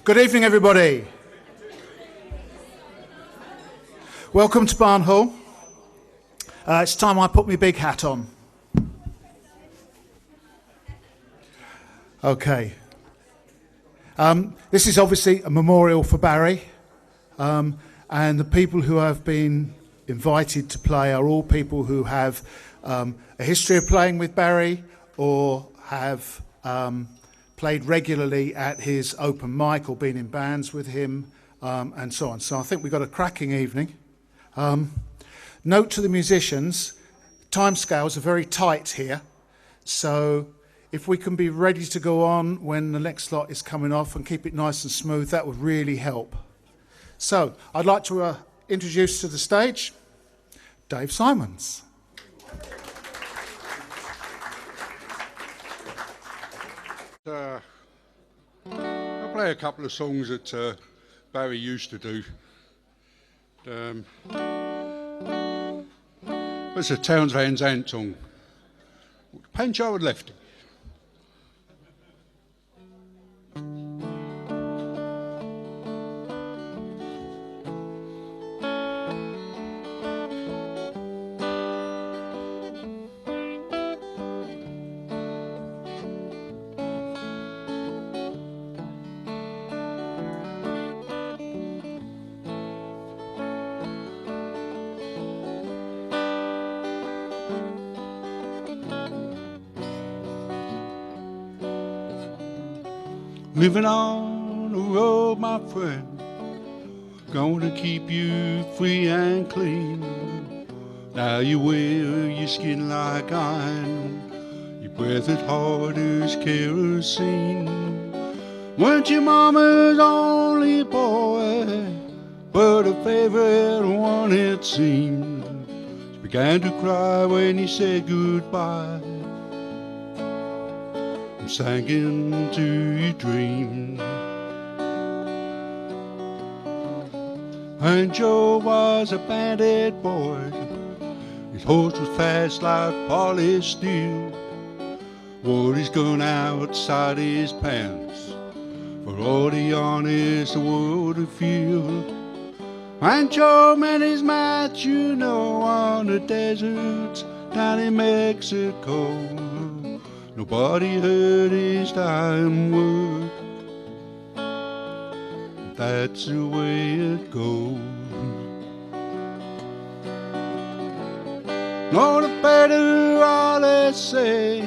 Good evening, everybody. Welcome to Barn Hall. It's time I put my big hat on. Okay. This is obviously a memorial for Barry, and the people who have been invited to play are all people who have a history of playing with Barry or have played regularly at his open mic or been in bands with him, and so on. So I think we've got a cracking evening. Note to the musicians, timescales are very tight here, so if we can be ready to go on when the next slot is coming off and keep it nice and smooth, that would really help. So I'd like to introduce to the stage Dave Simons. I play a couple of songs that Barry used to do. It's a Townes Van Zandt song, Pancho and Lefty. Living on the road, my friend, gonna keep you free and clean. Now you wear your skin like iron, your breath as hard as kerosene. Weren't your mama's only boy, but a favorite one it seemed. She began to cry when you said goodbye, sank into your dream. And Joe was a bandit boy, his horse was fast like polished steel, wore his gun outside his pants for all the honest world to feel. And Joe met his match, you know, on the deserts down in Mexico. Nobody heard his dying word. That's the way it goes. No, the better all they say,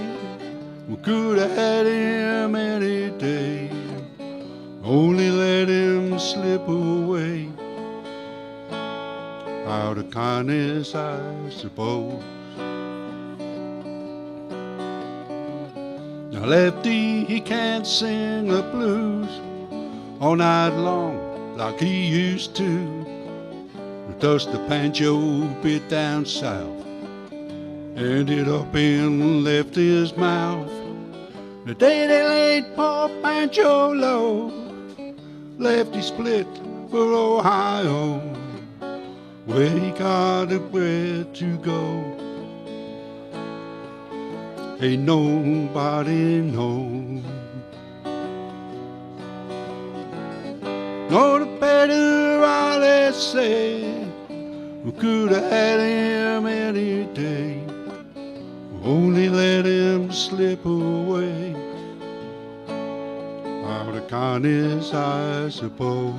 we could have had him any day. Only let him slip away. Out of kindness, I suppose. Now Lefty, he can't sing the blues all night long like he used to. The dust of Pancho bit down south ended up in Lefty's mouth. The day they laid poor Pancho low, Lefty split for Ohio, where he got a breath to go. Ain't nobody know. No, the better I let's say, we could have had him any day. Only let him slip away. Out of kindness, I suppose.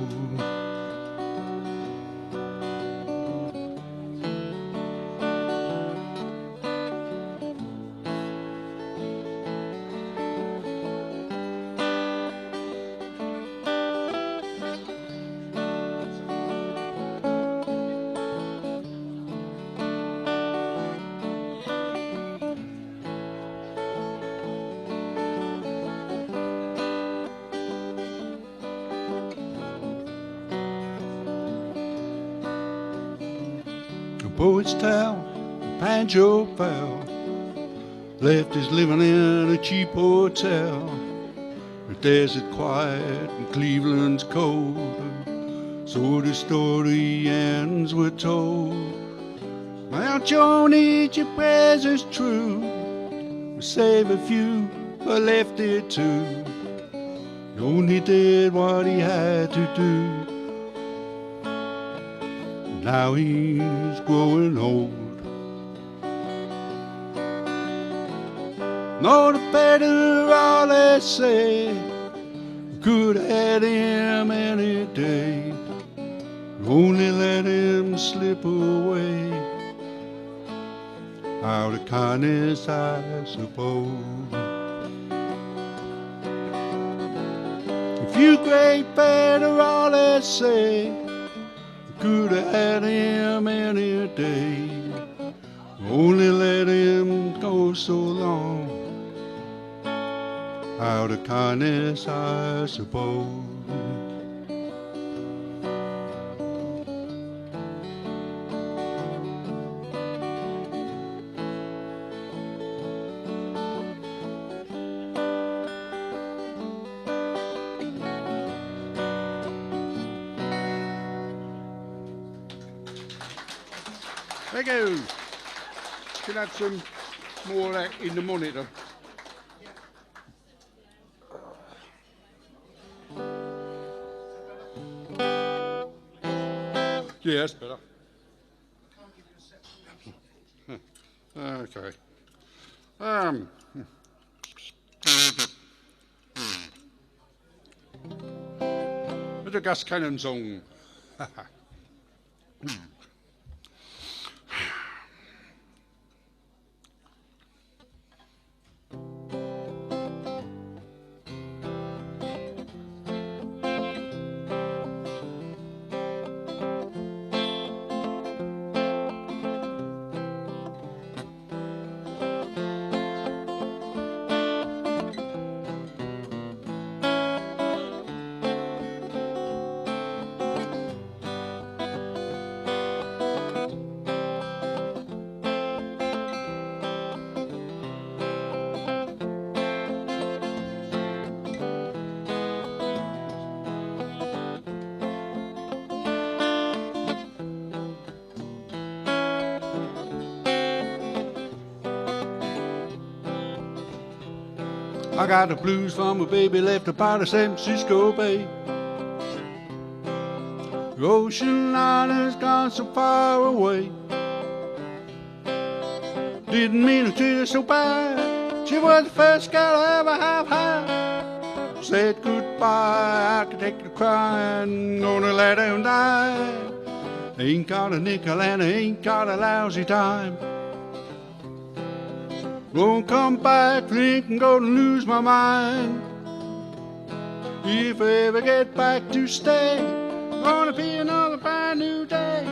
Poet's town, Pancho fell, left his living in a cheap hotel. The desert quiet and Cleveland's cold, so the story ends we're told. Mount Joe needs your presence true, we save a few but left it too. He only did what he had to do. Now he's growing old. No, the better all they say. Could have had him any day. Only let him slip away. Out of kindness, I suppose. If you great better all they say. Could have had him any day. Only let him go so long. Out of kindness, I suppose. Thank you. Can I have some more of that in the monitor? Yeah, that's better. Okay. It's a Gus Cannon song. I got the blues from a baby left by the San Francisco Bay. The ocean liner's gone so far away. Didn't mean to treat her so bad. She was the first girl I ever have had. Said goodbye, I could take the crying, gonna let him die. Ain't got a nickel and I ain't got a lousy time. Won't come back, thinking gonna lose my mind. If I ever get back to stay, gonna be another brand new day.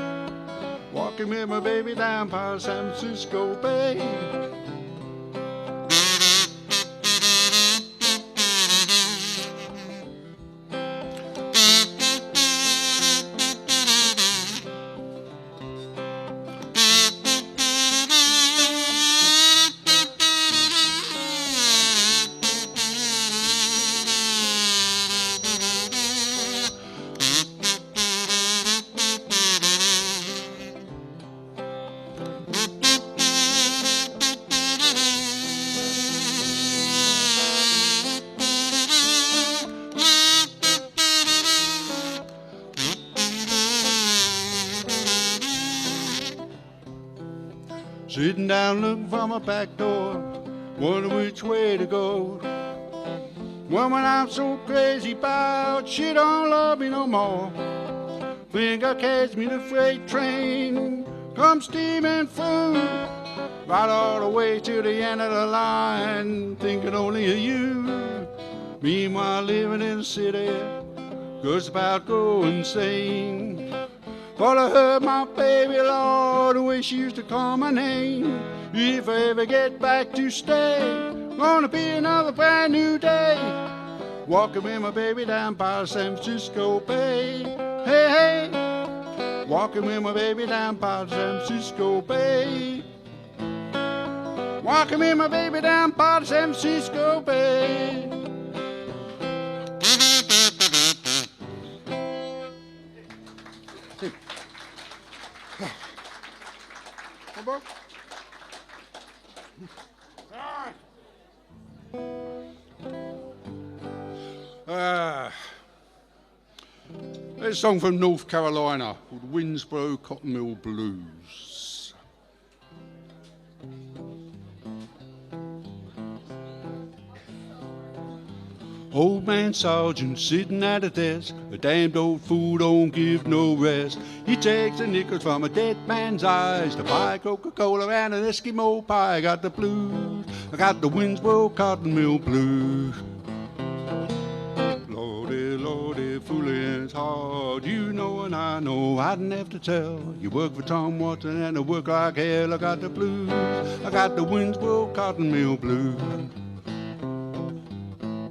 Walking with my baby down by San Francisco Bay. Sitting down looking for my back door, wondering which way to go. Woman I'm so crazy about, she don't love me no more. Think I'll catch me the freight train, come steaming through, right all the way to the end of the line, thinking only of you. Meanwhile living in the city, just about go insane. Thought I heard my baby, Lord, the way she used to call my name. If I ever get back to stay, gonna be another brand new day. Walking with my baby down by San Francisco Bay. Hey, hey, walking with my baby down by San Francisco Bay. Walking with my baby down by San Francisco Bay. There's a song from North Carolina called Winsboro Cotton Mill Blues. Old man sergeant sitting at a desk, a damned old fool don't give no rest. He takes the nickels from a dead man's eyes to buy Coca-Cola and an Eskimo pie. I got the blues, I got the Winsboro Cotton Mill Blues. Lordy, Lordy, fooling's hard, you know and I know, I didn't have to tell. You work for Tom Watson and I work like hell. I got the blues, I got the Winsboro Cotton Mill Blues.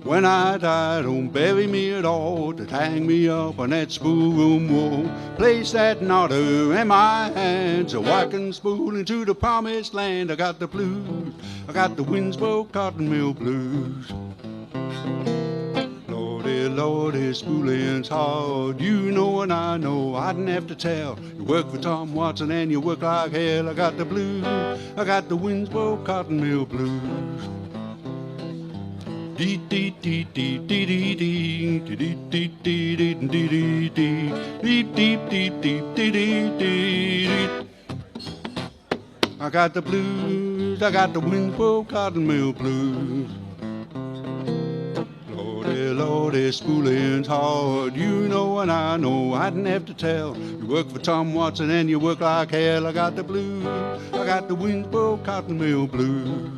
When I die, don't bury me at all, to hang me up on that spool room wall. Place that knotter in my hand so I can spool into the promised land. I got the blues, I got the Winsboro Cotton Mill Blues. Lordy, Lordy, spooling's hard, you know and I know, I didn't have to tell. You work for Tom Watson and you work like hell. I got the blues, I got the Winsboro Cotton Mill Blues. I got the blues, I got the Winsboro Cotton Mill Blues. Lordy, Lordy, spooling's hard, you know and I know, I didn't have to tell. You work for Tom Watson and you work like hell. I got the blues, I got the Winsboro Cotton Mill Blues.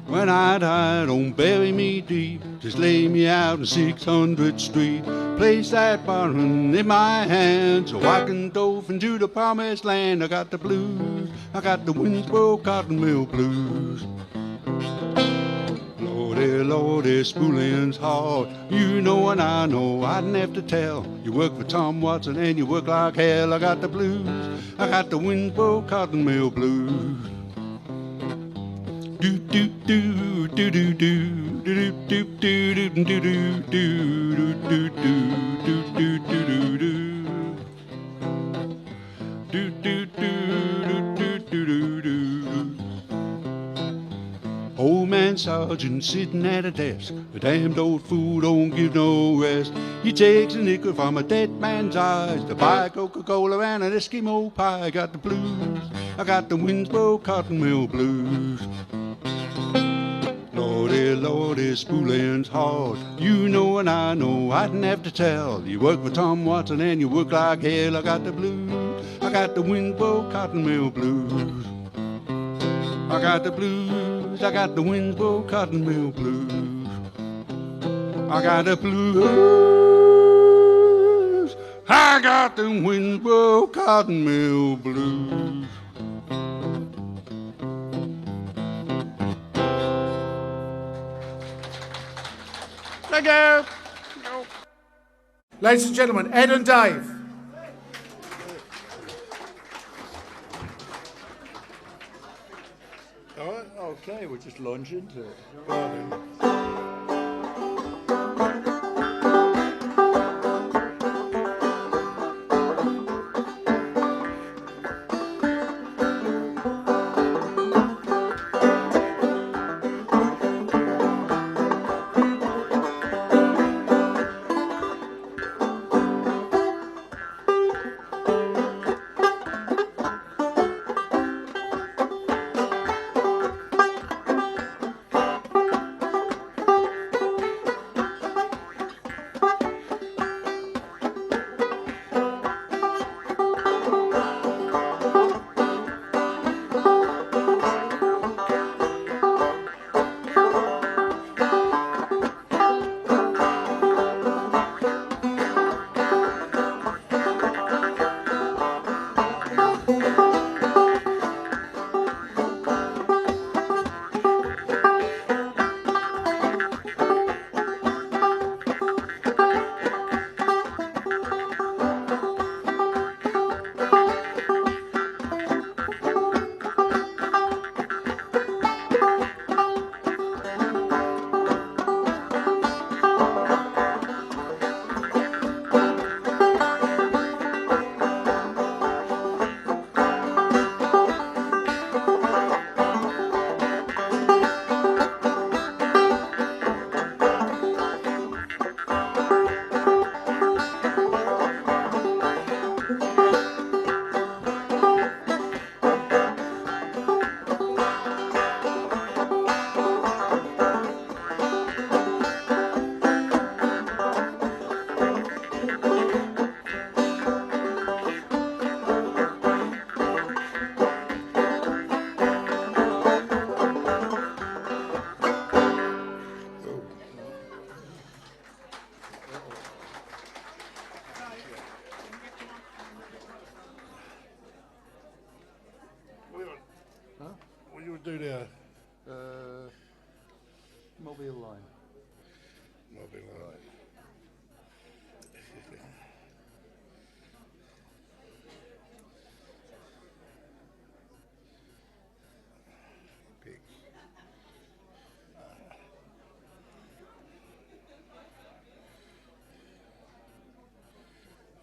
When I die, don't bury me deep, just lay me out on 600th Street. Place that bottom in my hand so I can dove into the promised land. I got the blues, I got the Winsboro Cotton Mill Blues. Lordy, Lordy, spooling's hard, you know and I know, I didn't have to tell. You work for Tom Watson and you work like hell. I got the blues, I got the Winsboro Cotton Mill Blues. Do do do do do do do do do do do do do do do do do. Old man sergeant sitting at a desk, a damned old fool don't give no rest. He takes a nickel from a dead man's eyes to buy Coca-Cola and an Eskimo pie. I got the blues, I got the Winsboro Cotton Mill Blues. Lordy, Lordy, spooling's hard, you know and I know, I didn't have to tell. You work for Tom Watson and you work like hell. I got the blues, I got the Winsboro Cotton Mill Blues. I got the blues, I got the Winsboro Cotton Mill Blues. I got the blues, I got the Winsboro Cotton Mill Blues. Thank you. Ladies and gentlemen, Ed and Dave. All right, okay, we'll just launch into it. studio? Mobile line. Mobile line. Big.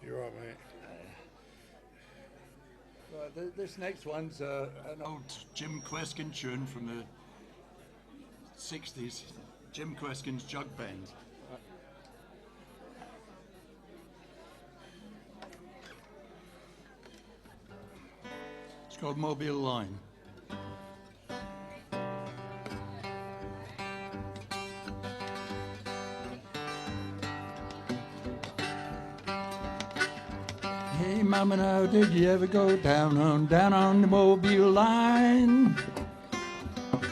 You're right, mate. Right, this next one's an old Jim Kweskin tune from the 60s. Jim Kweskin's Jug Band. It's called Mobile Line. Hey mama, now did you ever go down on the Mobile line?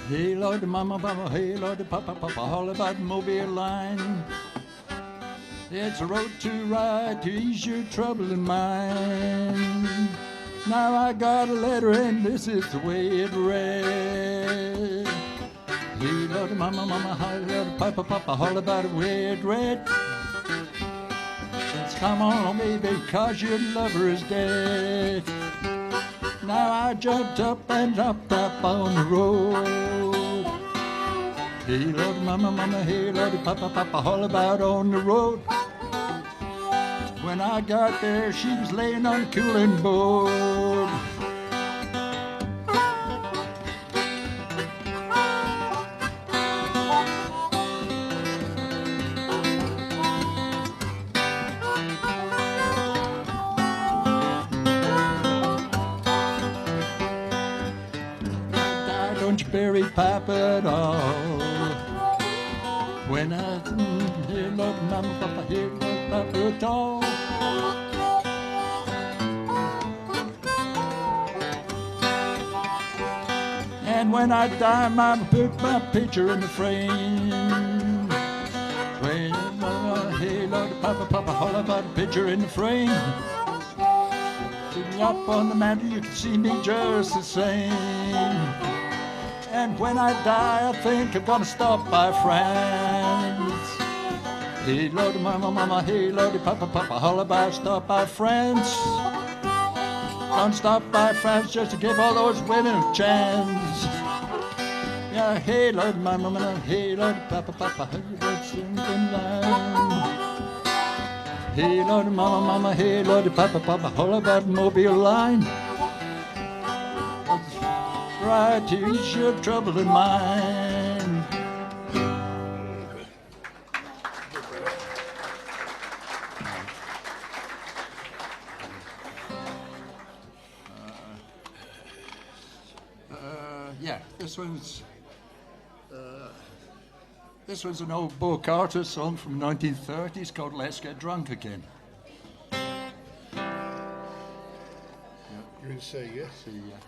Hey Lord, mama, mama, hey Lord, papa, papa, all about the Mobile line. It's a road to ride to ease your troubling mind. Now I got a letter and this is the way it read. Hey Lord, mama, mama, hey Lord, papa, papa, all about the way it read. Come on, baby, 'cause your lover is dead. Now I jumped up and hopped up on the road. Hey, Lord, mama, mama, hey, Lord, papa, papa, all about on the road. When I got there, she was laying on the cooling board. Berry pipe at all. When I hear Lord mama papa hear Lord papa at all. And when I die, mama put my picture in the frame. When mama hear Lord papa papa all about the picture in the frame. Sitting up on the mantle, you can see me just the same. And when I die, I think I'm gonna stop by France. Hey Lordy, mama, mama, hey Lordy, papa, papa, all about stop by France. Gonna stop by France just to give all those women a chance. Yeah, hey Lordy, mama, mama, hey Lordy, papa, papa, how you got singing line? Hey Lordy, mama, mama, hey Lordy, papa, papa, all about Mobile line. Right to ease your troubling mind. Yeah, this one's an old Bo Carter song from 1930s called "Let's Get Drunk Again." You're in C, yeah? C, yeah.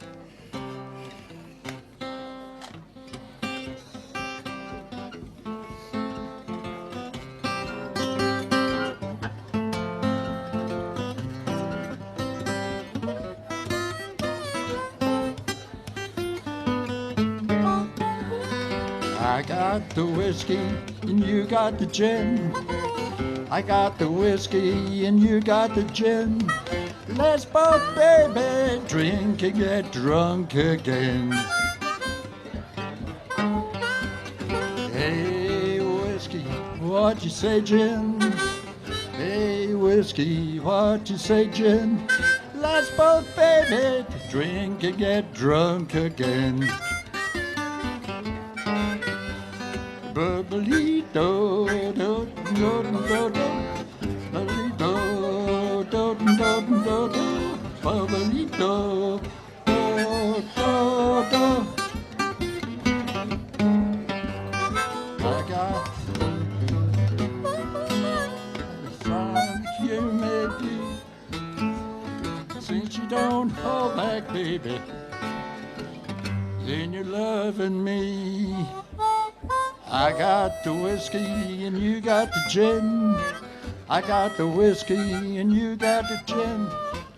I got the whiskey and you got the gin. I got the whiskey and you got the gin. Let's both, baby, drink and get drunk again. Hey, whiskey, what you say, gin? Hey, whiskey, what you say, gin? Let's both, baby, drink and get drunk again. Bubbly-do, do, do, do, do. Bubbly-do, do, do, do, do. Bubbly-do, do, do, do. I got the song you may do. Since you don't hold back, baby, then you're loving me. I got the whiskey and you got the gin. I got the whiskey and you got the gin.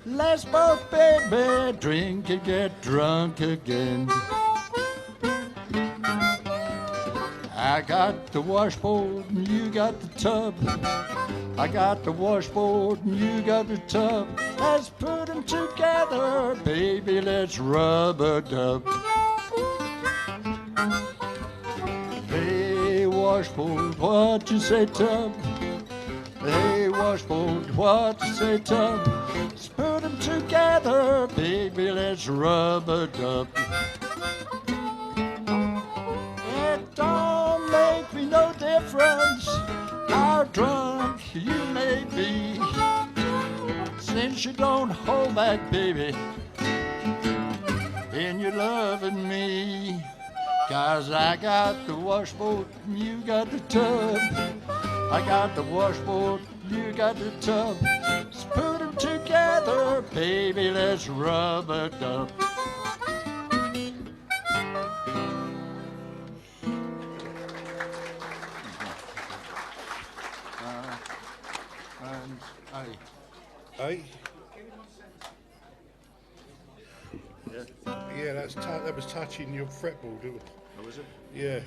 Let's both, baby, drink and get drunk again. I got the washboard and you got the tub. I got the washboard and you got the tub. Let's put them together, baby, let's rub-a-dub. Hey, washboard, what you say, tub? Hey, washboard, what you say, tub? Let's put them together, baby, let's rub-a-dub. It don't make me no difference how drunk you may be, since you don't hold back, baby, in your loving me. 'Cause I got the washboard and you got the tub. I got the washboard, you got the tub. Let's put them together, baby, let's rub-a-dub. And Hey? Yeah, that was touching your fretboard. oh, was it? Yeah.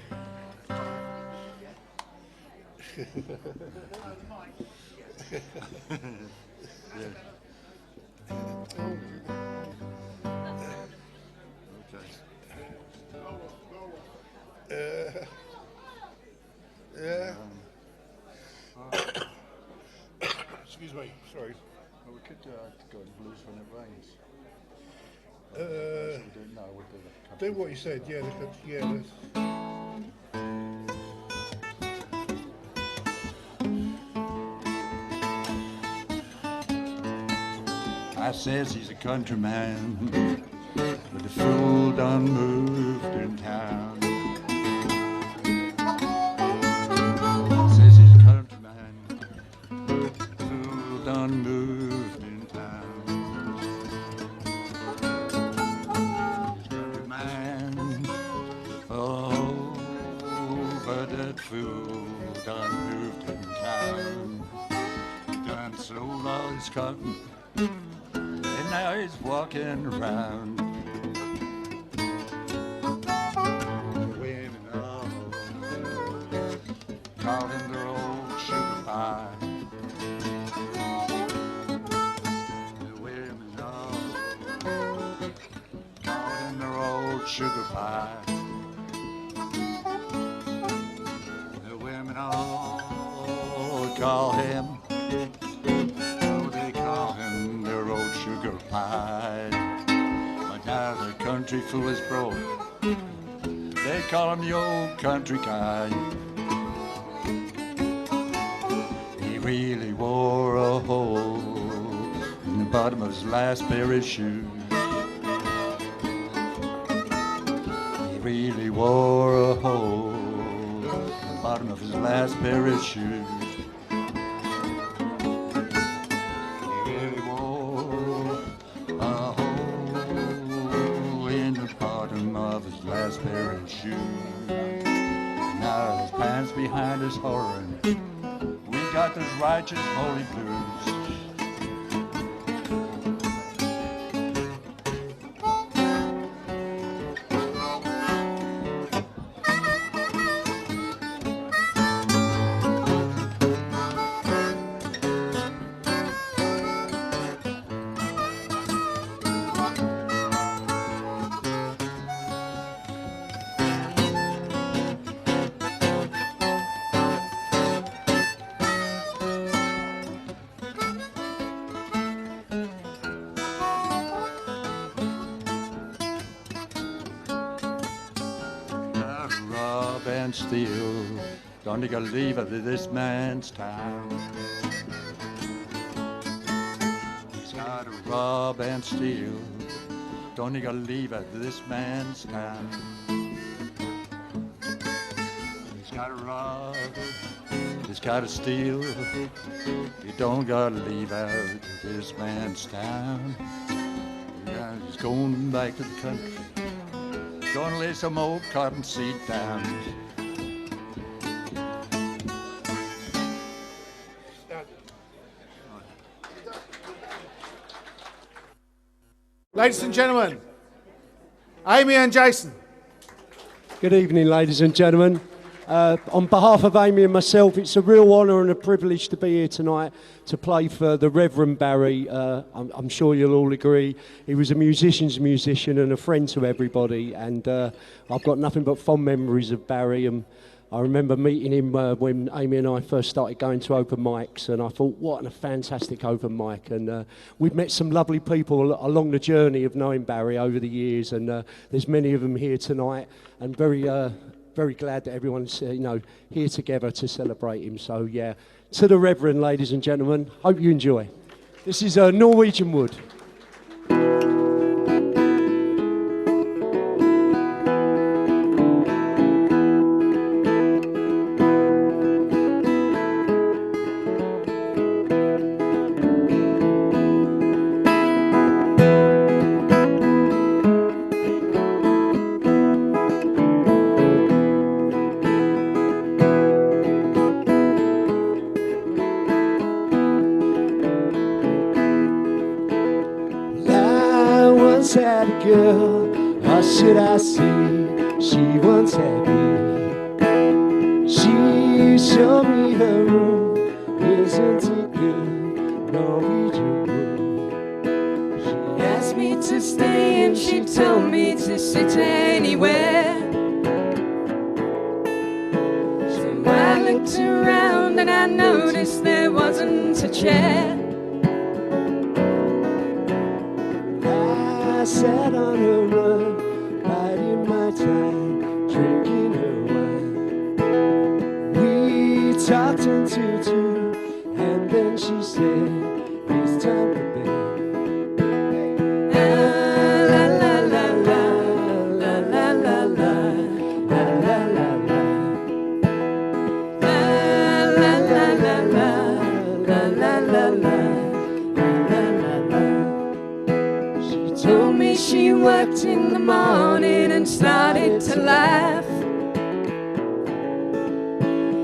Yeah. Excuse me, sorry. Well, we could go and blues when it rains. Uh, Should we do it now? We'll do the country. Do what you said, yeah. I says he's a countryman, but the fool done moved in town. Says he's a countryman, fool done moved in town. He's a countryman, oh, but that fool done moved in town. Done sold all his cotton, and now he's walking around. Women all call him their old sugar pie. The women all call him their old sugar pie. The women all call him, sugar pie. But now the country fool is broke, they call him the old country guy. He really wore a hole in the bottom of his last pair of shoes. He really wore a hole in the bottom of his last pair of shoes. Pair of shoes. Now his pants behind his horn, we got those righteous holy blues. And steal, don't you gotta leave it to this man's town. He's gotta rob and steal, don't you gotta leave it to this man's town. He's gotta rob, he's gotta steal, you don't gotta leave out to this man's town. Yeah, he's going back to the country, gonna lay some old cotton seed down. Ladies and gentlemen, Amy and Jason. Good evening, ladies and gentlemen. On behalf of Amy and myself, it's a real honour and a privilege to be here tonight to play for the Reverend Barry. I'm sure you'll all agree. He was a musician's musician and a friend to everybody, and I've got nothing but fond memories of Barry. And I remember meeting him when Amy and I first started going to open mics, and I thought, what a fantastic open mic. And we've met some lovely people along the journey of knowing Barry over the years, and there's many of them here tonight, and very glad that everyone's here together to celebrate him. So yeah, to the Reverend, ladies and gentlemen, hope you enjoy. This is Norwegian Wood. Had a girl, or should I say, she once had me. She showed me her room, isn't it good, Norwegian wood. She asked me to stay and she told me to sit anywhere. So I looked around and I noticed there wasn't a chair. I sat on her rug, biding my time, drinking her wine. We talked until 2, and then she said, it's time for bed. La la la la, la la la la, la la la la. La la la la, la la la la. Told me she worked in the morning and started to laugh.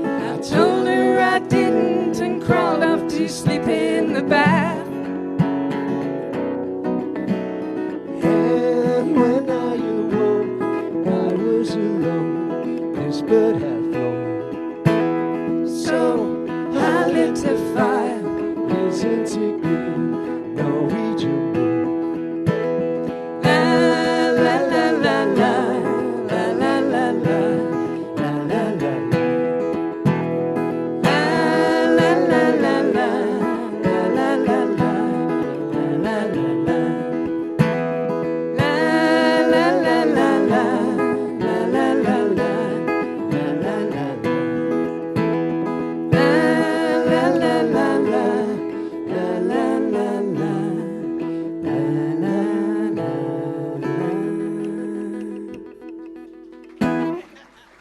I told her I didn't and crawled off to sleep in the bath. And when I awoke, I was alone, this bird had flown. So I lit a fire, isn't it good, Norwegian wood.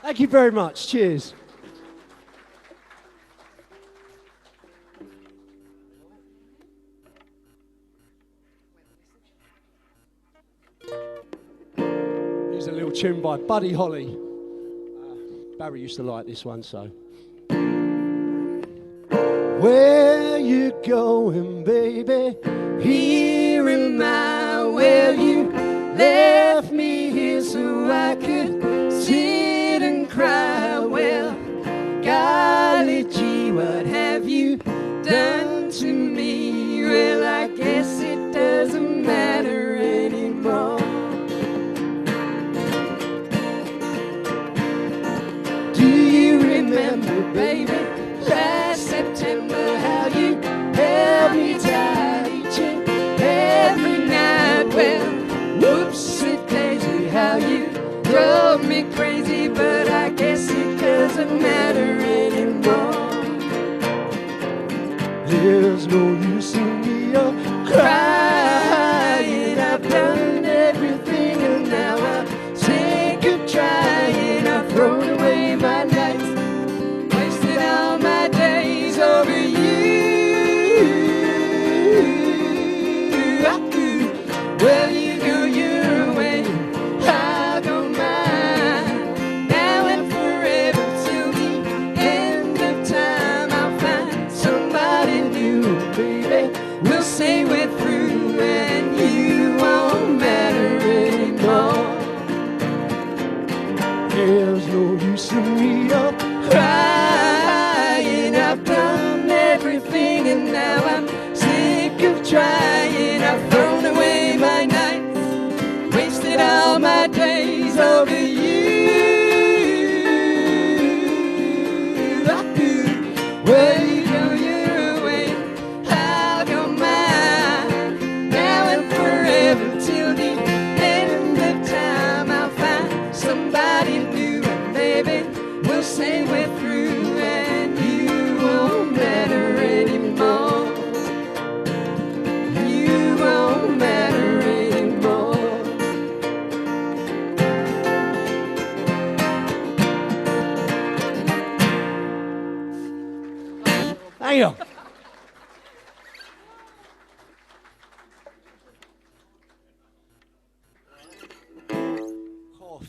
Thank you very much. Cheers. Here's a little tune by Buddy Holly. Barry used to like this one, so. Where you going, baby? Here am I, where you left me here so I could sit and cry. Well, golly gee, what have you done to me? Well, I guess it doesn't matter anymore. Do you remember, baby, last September, how you held me tight each and every night? Well, whoopsie-daisy, how you drove me crazy, but I guess it doesn't matter anymore. There's no use in me crying. I've done everything and now I'm sick of trying. I've thrown away my nights, wasted all my days over you. Well, you go your way, I go mine. Now and forever till the end of time, I'll find somebody new, baby. We'll say we're through and you won't matter anymore. There's no use in me up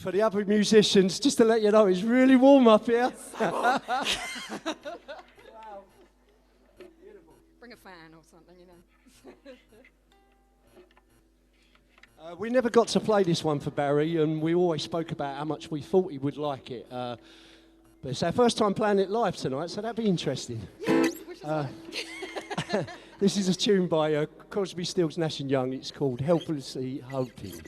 For the other musicians, just to let you know, it's really warm up here. Wow. Bring a fan or something, you know. We never got to play this one for Barry, and we always spoke about how much we thought he would like it. But it's our first time playing it live tonight, so that'd be interesting. Yeah, which is This is a tune by Crosby, Stills, Nash & Young. It's called Helplessly Hoping.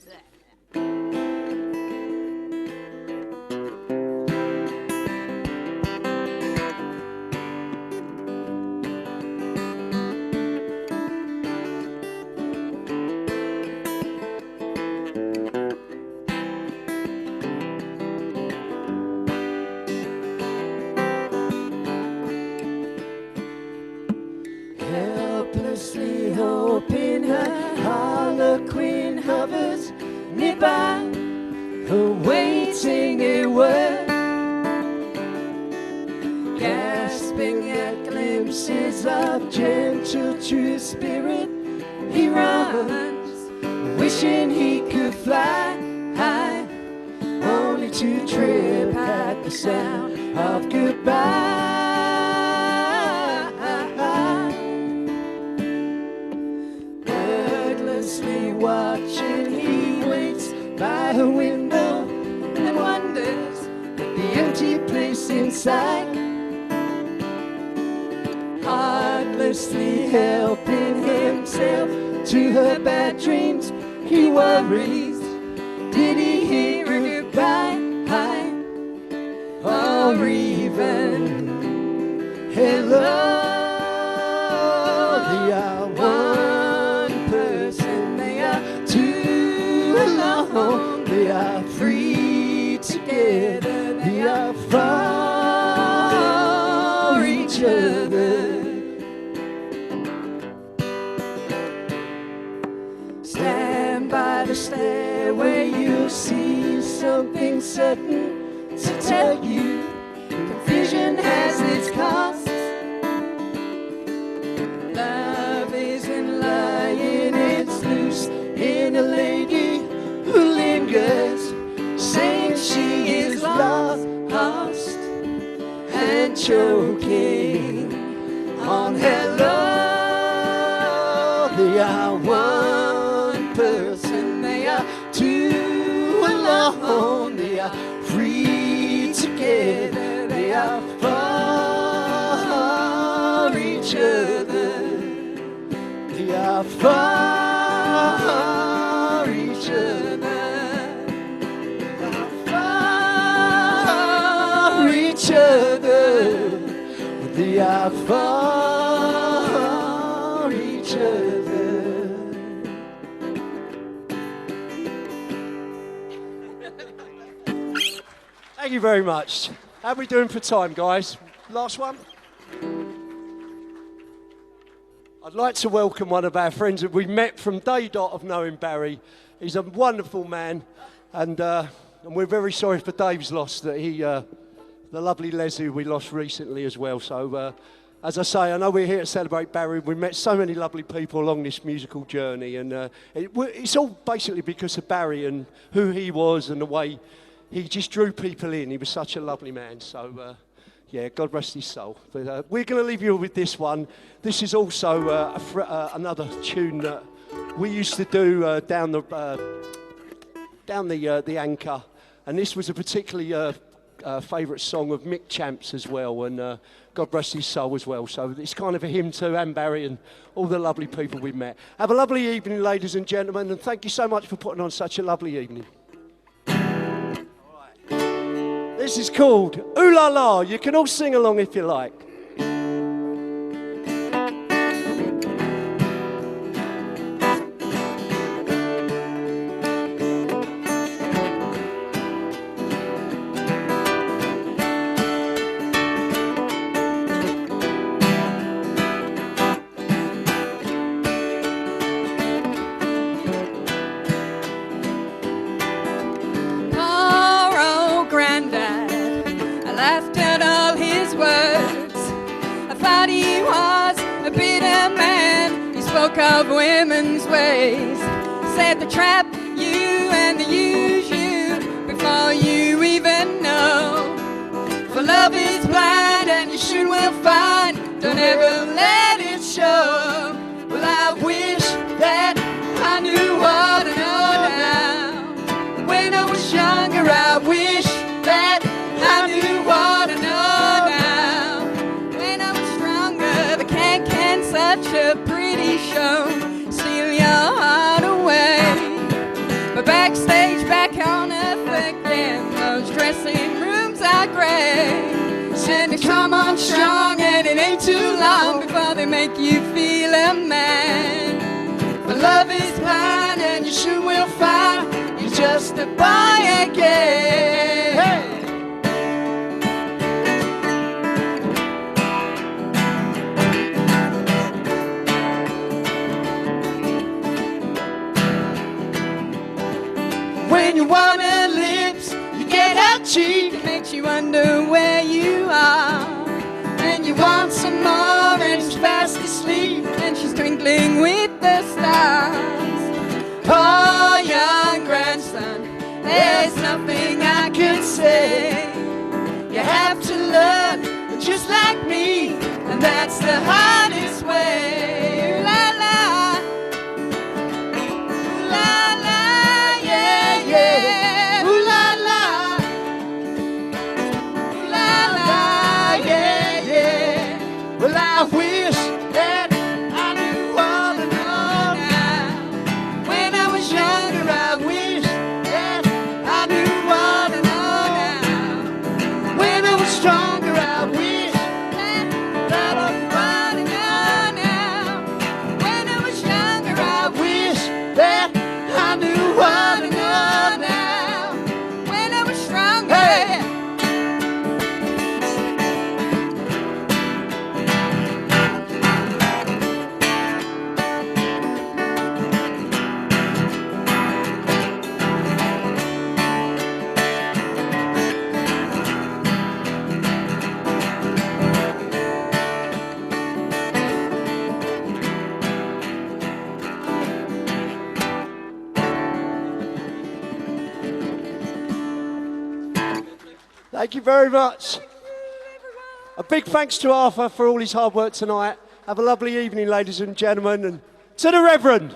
Helplessly hoping her harlequin hovers nearby, awaiting a word, gasping at glimpses of gentle true spirit. He runs, wishing he could fly high, only to trip at the sound of goodbye. Watching, he waits by her window and wonders at the empty place inside, heartlessly helping himself to her bad dreams. He worries, did he hear her goodbye? Or even hello? They are one person, they are two alone, they are three together, they are for each other. Stand by the stairway, you'll see something certain to tell you. Confusion has its costs. Love isn't lying, it's loose in a lady who lingers, saying she is lost and choking on hello. They are one person, they are two alone, they are free together, they are for each other, they are for each other, for each other, they are for each other. Thank you very much. How are we doing for time, guys? Last one? I'd like to welcome one of our friends that we met from day dot of knowing Barry. He's a wonderful man, and we're very sorry for Dave's loss, that the lovely Leslie we lost recently as well. So, as I say, I know we're here to celebrate Barry. We met so many lovely people along this musical journey, and it's all basically because of Barry and who he was and the way he just drew people in. He was such a lovely man. So, yeah, God rest his soul. But we're going to leave you with this one. This is also another tune that we used to do down the Anchor, and this was a particularly favourite song of Mick Champ's as well, and God rest his soul as well. So it's kind of a hymn to Anne Barry and all the lovely people we met. Have a lovely evening, ladies and gentlemen, and thank you so much for putting on such a lovely evening. This is called Ooh La La. You can all sing along if you like. Of women's ways, said the trap you and the use you before before you even know. For love is blind and you soon will find. Don't ever let it show. Well, I wish that I knew what I know now. When I was younger, I wish that I knew what I know now. When I was stronger, the can such a pretty show. Steal your heart away. But backstage, back on earth again, those dressing rooms are grey. Said to come on strong and it ain't too long before they make you feel a man. But love is blind and you soon will find you're just a boy again. Hey! When you want her lips, you get her cheek. It makes you wonder where you are. And you want some more and she's fast asleep and she's twinkling with the stars. Oh, young grandson, there's nothing I can say. You have to learn just like me, and that's the hardest way. Ooh, la la. Ooh, la la, yeah, yeah. Ooh, la la. Ooh, la la, yeah, yeah. Well, I wish that I knew all I know now. When I was younger, I wish that I knew what I know now. When I was stronger, I wish that I was what I know now. When I was younger, I wish that I knew what I know now. When I was stronger. Hey. Thank you very much. A big thanks to Arthur for all his hard work tonight. Have a lovely evening, ladies and gentlemen. And to the Reverend.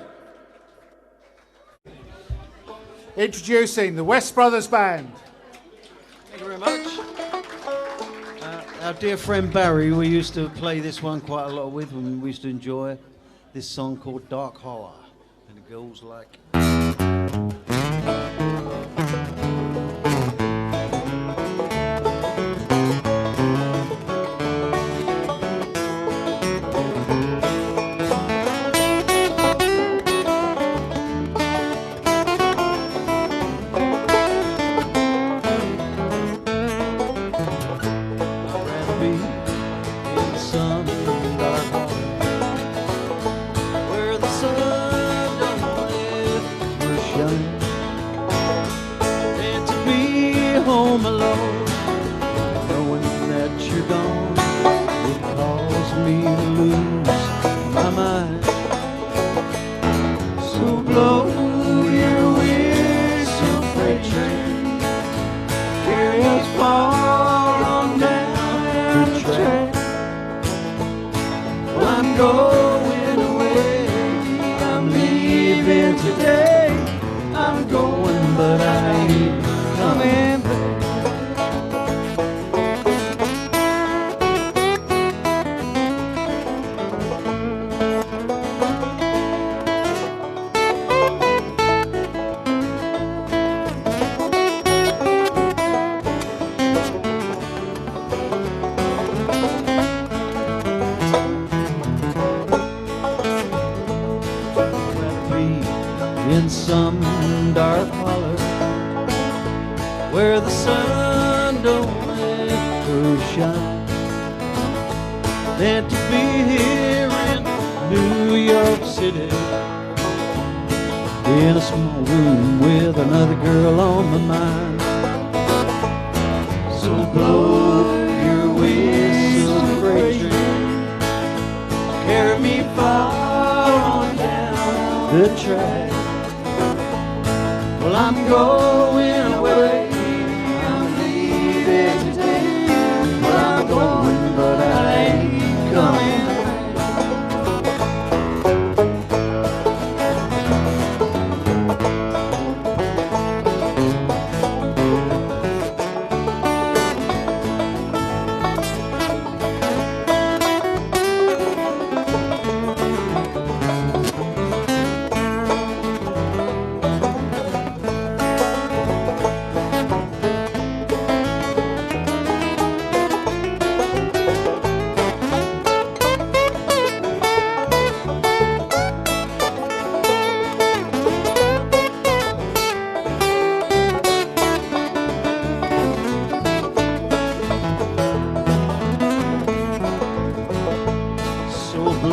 Introducing the West Brothers Band. Thank you very much. Our dear friend Barry, we used to play this one quite a lot with when we used to enjoy this song called Dark Holler. And it goes like... home alone, knowing that you're gone, it caused me to lose my mind. So blow your whistle, freight train, carry us far on down the track. Well, I'm going away, I'm leaving today, I'm going, but I ain't coming back. In some dark holler where the sun don't ever shine, than to be here in New York City in a small room with another girl on my mind. So blow your whistle, freight train, carry me far on down the track. Well, I'm going away,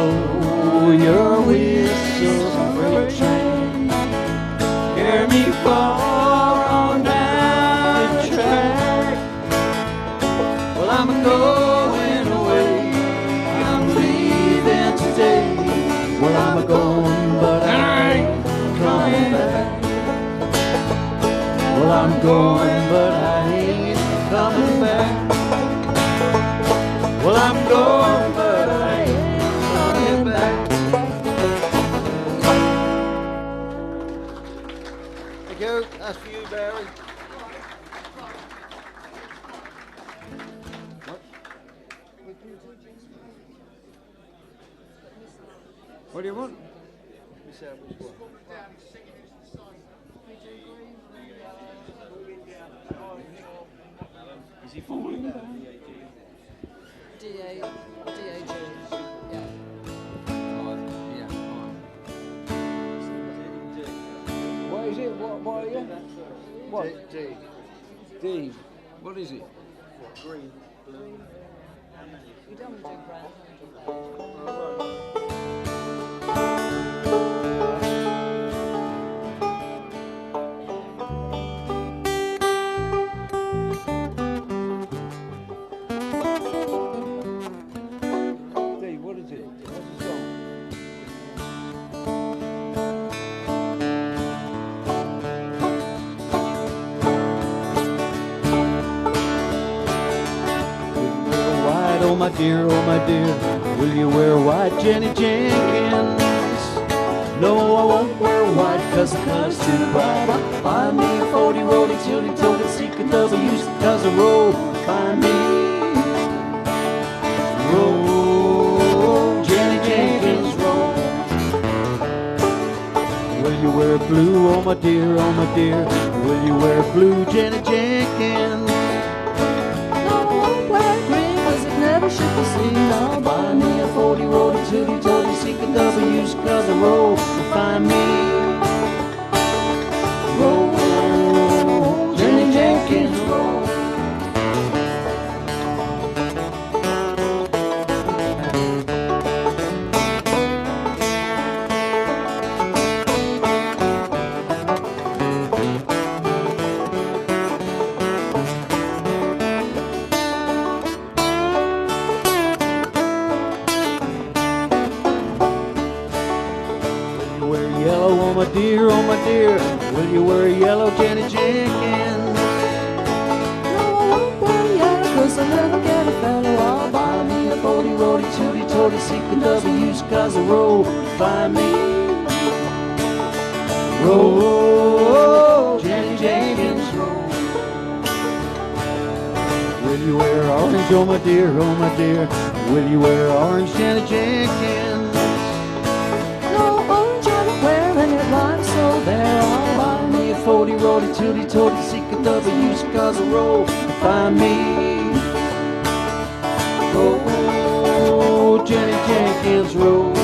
blow your whistle, freight train. Carry me far on down the track. Well, I'm going away, I'm leaving today. Well, I'm going, but I ain't coming back. Well, I'm going, but I ain't coming back. Well, I'm going, but I ain't coming back. Thank you. That's for you, Barry. What do you want? Is he falling down? DAG. Yeah. What is it? What are you? What? D. D. What is it? Green. You don't do brown. Oh my dear, will you wear white, Jenny Jenkins? No, I won't wear white, cause the color's too bright. Buy me a 40 rolling tilty toted secret W's, cause I roll. Find me, roll, Jenny Jenkins, roll. Will you wear blue, oh my dear, oh my dear? Will you wear blue, Jenny Jenkins? Should be seen. I'll buy me a 40 rolling tooty toty secret W's, cause I roll to find me. Roll, Jenny Jenkins, roll. Oh my dear, will you wear yellow, Jenny Jenkins? No, I won't wear yellow, cause I never get a fellow. I'll buy me a 40 rolling tooty toty secret W's, cause I roll. Find me, roll, Jenny Jenkins, roll. Will you wear orange, oh my dear, oh my dear? Will you wear orange, Jenny Jenkins? And it rhymes so there. I'll buy me a 40 rolling tooty toty secret W's, cause I roll. Find me, oh, Jenny Jenkins, roll.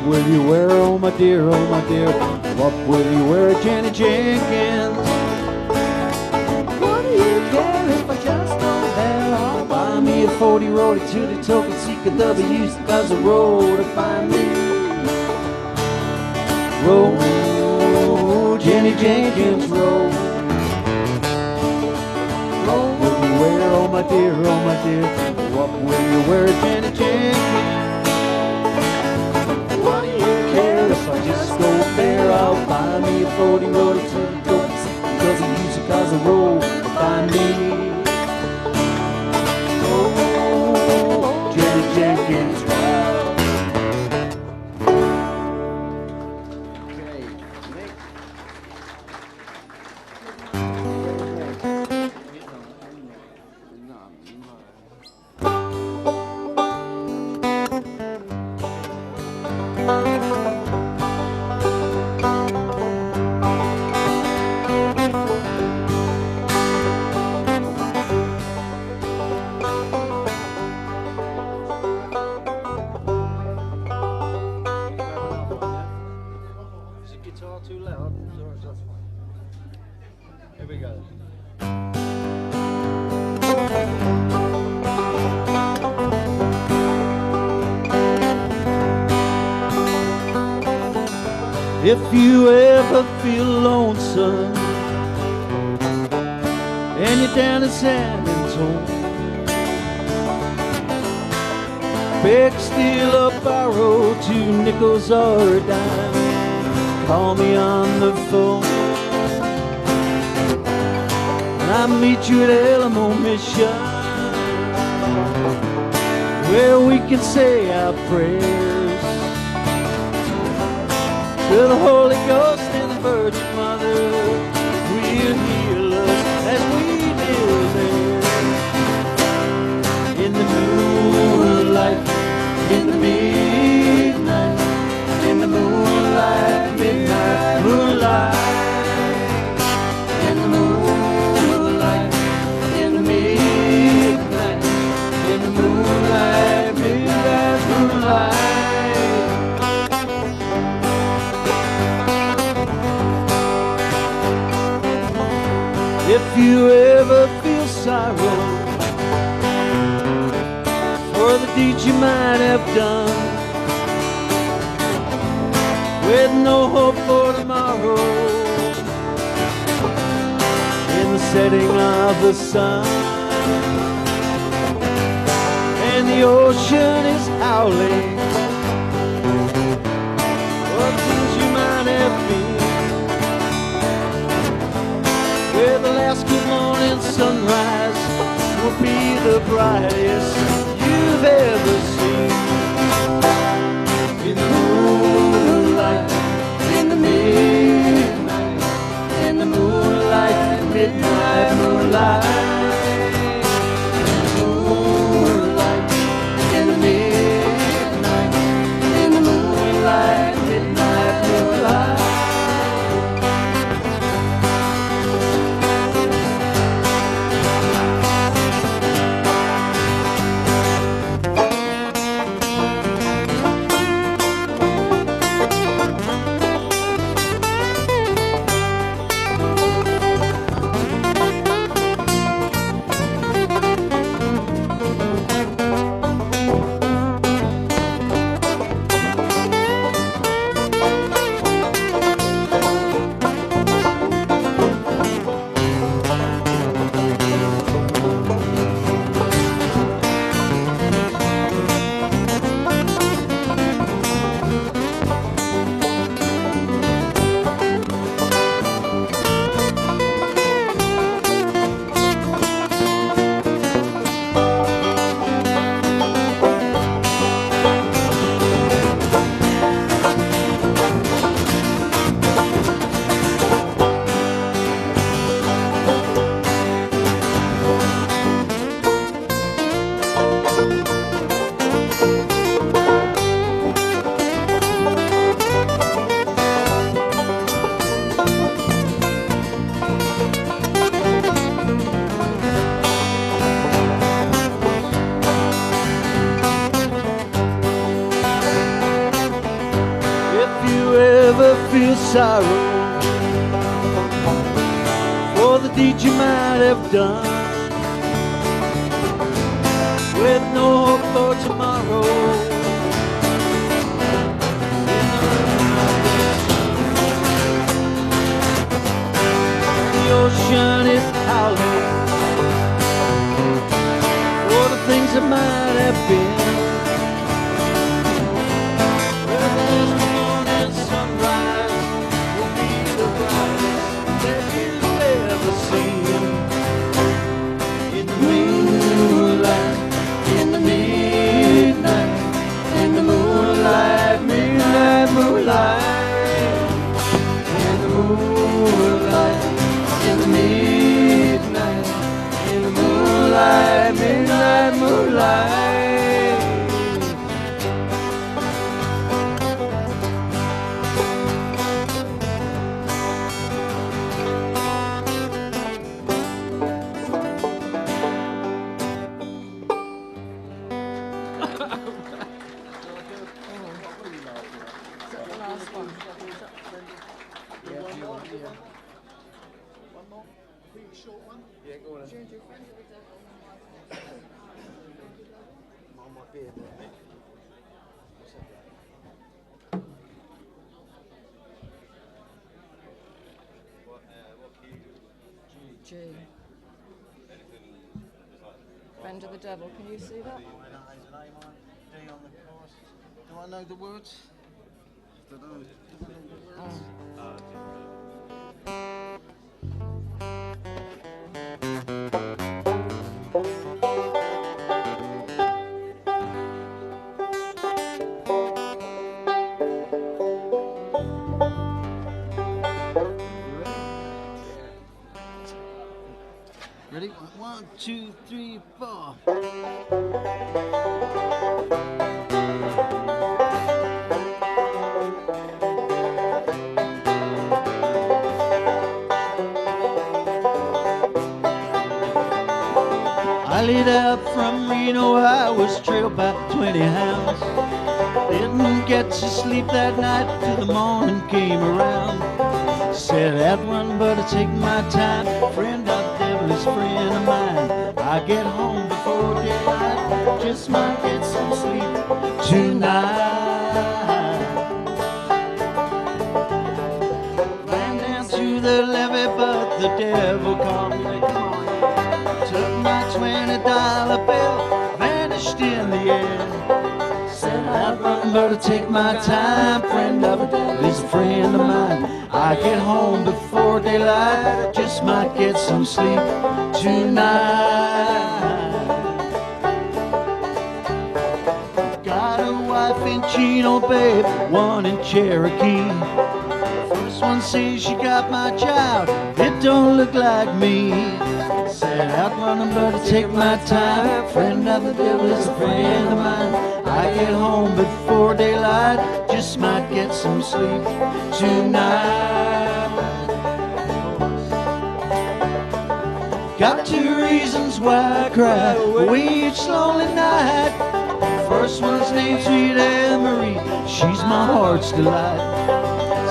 Will you wear, oh my dear, oh my dear? What will you wear, Jenny Jenkins? What do you care if I just don't there? I'll buy me a 40 rolling tooty token secret W's, cause I roll to find me. Roll, Jenny Jenkins, roll. Roll, will you wear, oh my dear, oh my dear? What will you wear, Jenny Jenkins? If I just go there, I'll buy me a 40 rolling tooty toty secret cause I use it cause I roll to find me. Oh, Jenny Jenkins, roll. Okay, next. If you ever feel lonesome and you're down in San Antonio, beg, steal, or borrow 2 nickels or a dime, call me on the phone, and I'll meet you at Alamo Mission, where we can say our prayers to the Holy Ghost and the Virgin Mother. Will heal us as we kneel there in the moonlight, in the midnight, in the moonlight, midnight moonlight, in the moonlight, in the midnight, in the moonlight, midnight moonlight. If you ever feel sorrow for the deeds you might have done, with no hope for tomorrow, in the setting of the sun, and the ocean is howling for the things you might have been, where the last good morning sunrise will be the brightest you've ever seen. In the moonlight, in the midnight, in the moonlight, midnight moonlight, in the moonlight, in the midnight, in the moonlight, midnight moonlight. Feel sorrow for the deed you might have done, with no hope for tomorrow. The ocean is howling for the things that might have been. Eulogy. Friend of the Devil, can you see that? Do I know the words? Ready? 1, 2, 3, 4. I laid out from Reno, I was trailed by 20 hounds. Didn't get to sleep that night till the morning came around. Said I'd run but I take my time. Friend of the devil is friend of mine. I get home before daylight, just might get some sleep tonight. Ran down to the levee but the devil called me. Took my $20 bill, vanished in the air. Said I'd run but I take my time. Friend of the devil is a friend of mine. I get home before daylight, just might get some sleep tonight. Got a wife in Chino, babe, one in Cherokee. First one says she got my child, it don't look like me. Said out running but I take my time. Friend of the devil is a friend of mine. I get home before daylight, just might get some sleep tonight. Got 2 reasons why I cry away each lonely night. First one's named Sweet Anne-Marie, she's my heart's delight.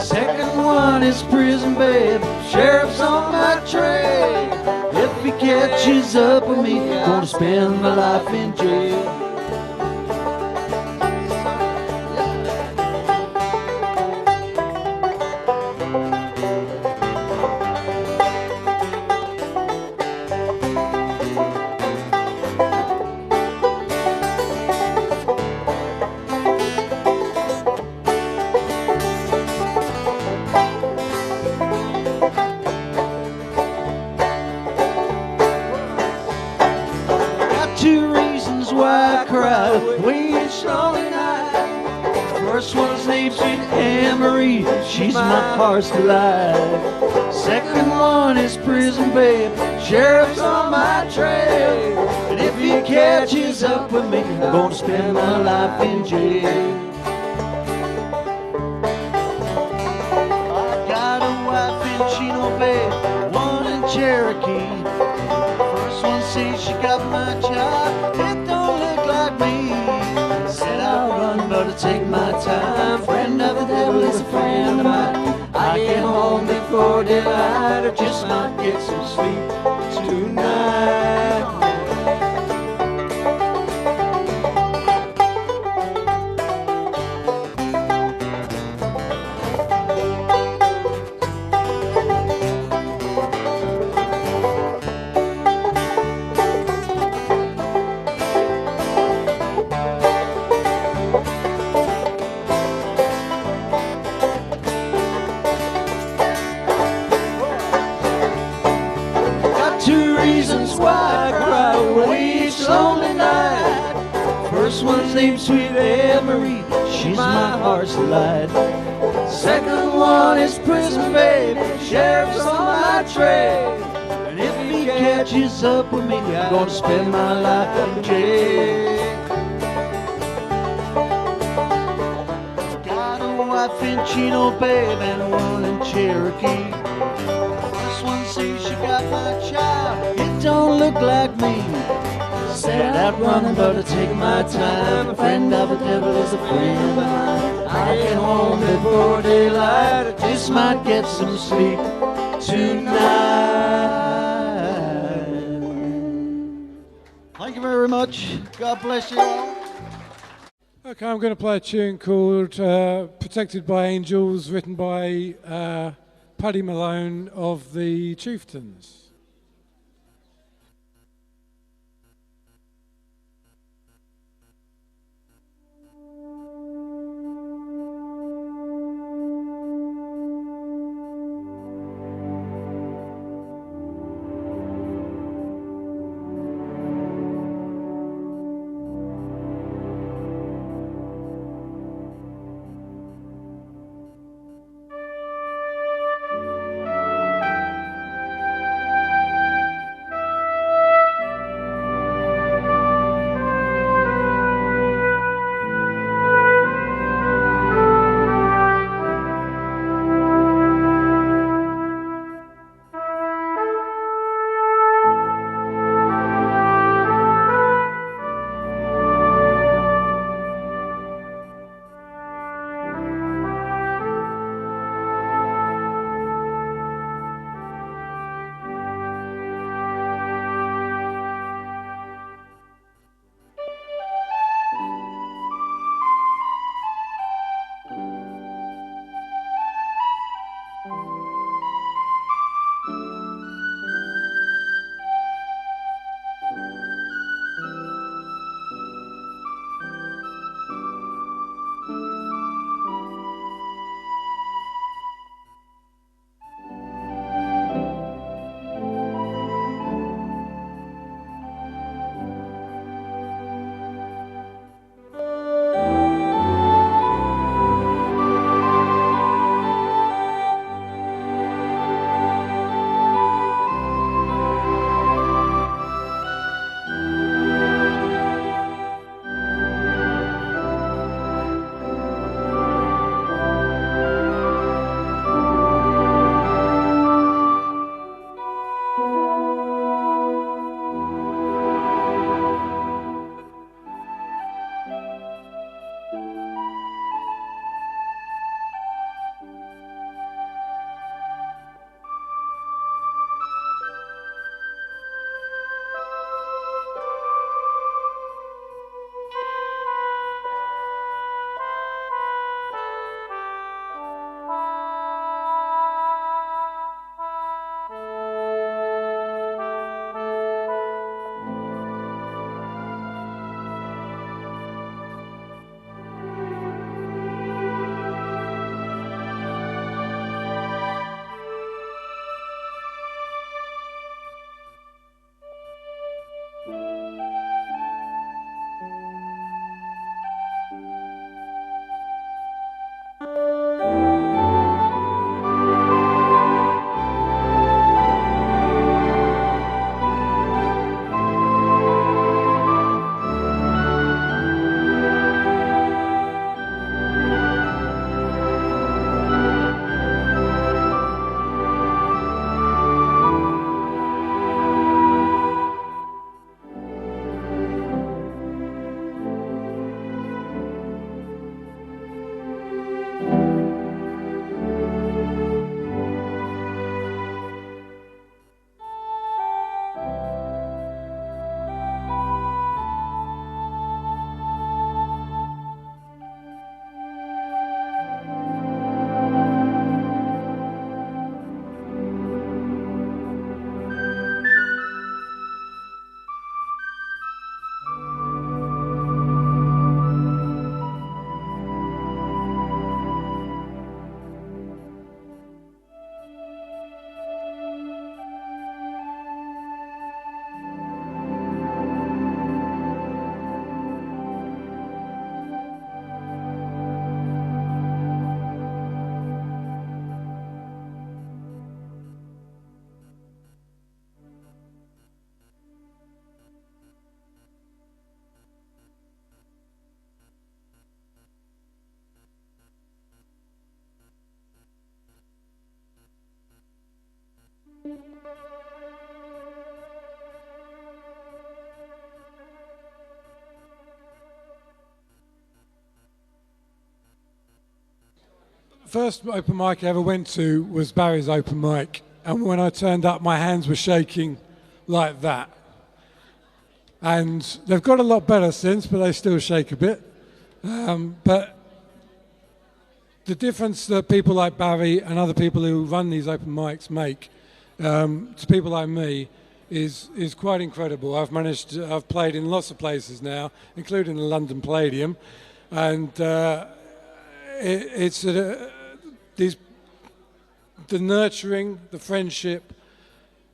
Second one is prison babe, sheriff's on my trail. If he catches up with me, gonna spend my life in jail. She's my heart's delight. Second one is prison babe, sheriff's on my trail. And if he catches up with me, I'm gonna spend my life in jail. I got a wife in Chino, babe, one in Cherokee. First one says she got my child, it don't look like me. Said I'll run but I take my time. Friend of the devil is a friend of mine. I get home before daylight, I just might get some sleep tonight. One's named Sweet Anne-Marie, she's my heart's delight. Second one is prison babe, sheriff's on my trail. And if he catches up with me, I'm gonna spend my life in jail. Got a wife in Chino, babe, and one in Cherokee. This one says she got my child, it don't look like me. Said I'd run but I take my time. A friend of the devil is a friend of mine. I get home before daylight, I just might get some sleep tonight. Thank you very much. God bless you all. Okay, I'm going to play a tune called Protected by Angels, written by Paddy Malone of the Chieftains. first open mic I ever went to was Barry's open mic, and when I turned up, my hands were shaking like that. And they've got a lot better since, but they still shake a bit. But the difference that people like Barry and other people who run these open mics make to people like me is quite incredible. I've played in lots of places now, including the London Palladium, and it's the nurturing, the friendship,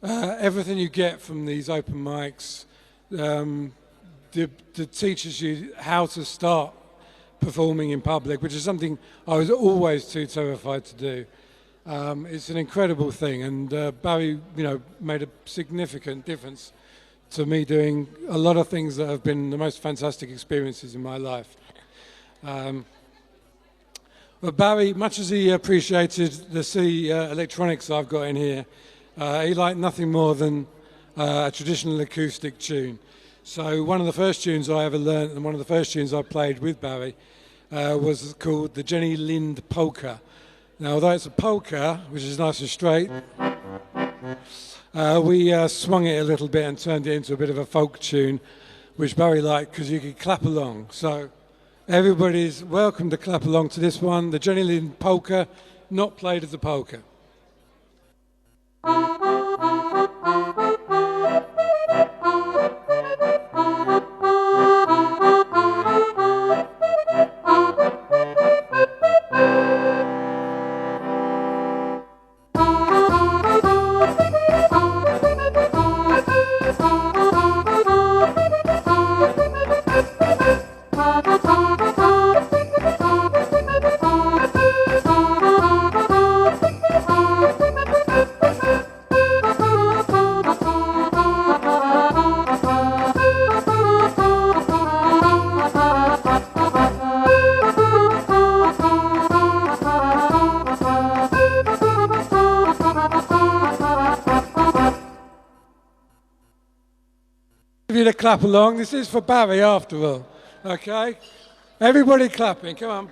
everything you get from these open mics. That teaches you how to start performing in public, which is something I was always too terrified to do. It's an incredible thing, and Barry, made a significant difference to me doing a lot of things that have been the most fantastic experiences in my life. But Barry, much as he appreciated the electronics I've got in here, he liked nothing more than a traditional acoustic tune. So one of the first tunes I ever learned and one of the first tunes I played with Barry was called the Jenny Lind Polka. Now, although it's a polka, which is nice and straight, we swung it a little bit and turned it into a bit of a folk tune, which Barry liked because you could clap along. So everybody's welcome to clap along to this one, the Jenny Lind Polka, not played as a polka. To clap along. This is for Barry after all. Okay? Everybody clapping. Come on.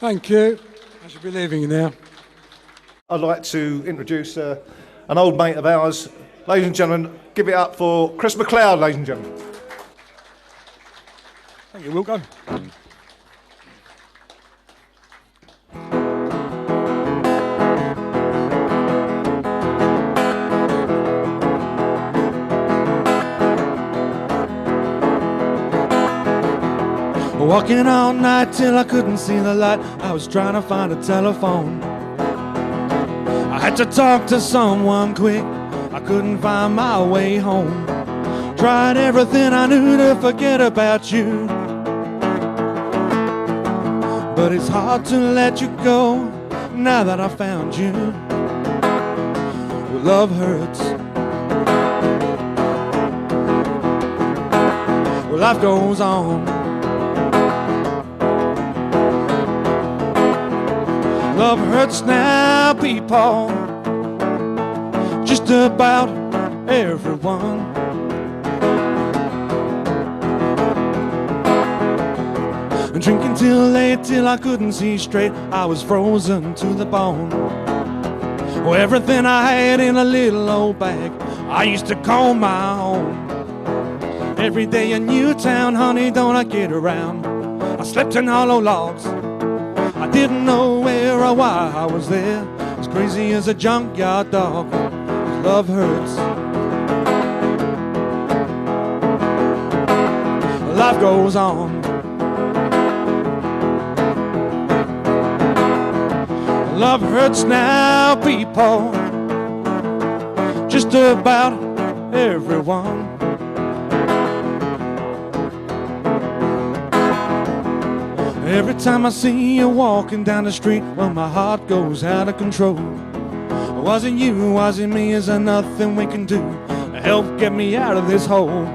Thank you. I should be leaving you now. I'd like to introduce an old mate of ours. Ladies and gentlemen, give it up for Chris McLeod, ladies and gentlemen. Thank you, Wilco. Walking all night till I couldn't see the light. I was trying to find a telephone. I had to talk to someone quick. I couldn't find my way home. Tried everything I knew to forget about you, but it's hard to let you go now that I found you. love hurts. Well, life goes on. Love hurts now, people. Just about everyone. Drinking till late, till I couldn't see straight. I was frozen to the bone. Oh, everything I had in a little old bag I used to call my own. Every day a new town, honey, don't I get around. I slept in hollow logs. I didn't know where or why I was there. As crazy as a junkyard dog. Love hurts. Life goes on. Love hurts now, people. Just about everyone. Every time I see you walking down the street, well, my heart goes out of control. Was it you, was it me, is there nothing we can do to help get me out of this hole?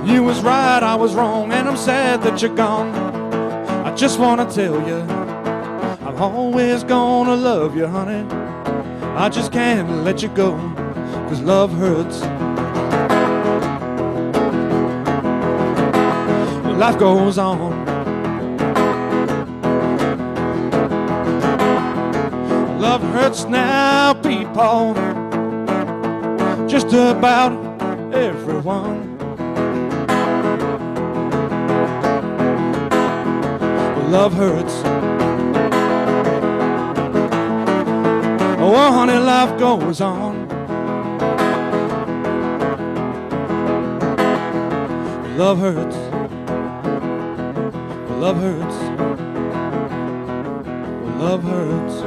You was right, I was wrong, and I'm sad that you're gone. I just want to tell you, I'm always gonna love you, honey. I just can't let you go, 'cause love hurts. Life goes on. Love hurts now, people. Just about everyone. Love hurts. Oh, honey, life goes on. Love hurts. Love hurts. Love hurts.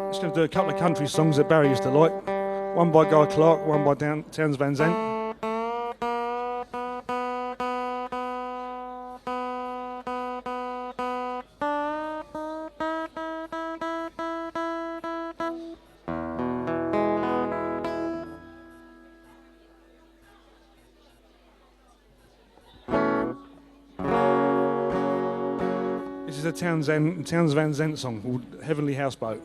Just going to do a couple of country songs that Barry used to like. One by Guy Clark, one by Townes Van Zandt. This is a Townes Van Zandt song called Heavenly Houseboat.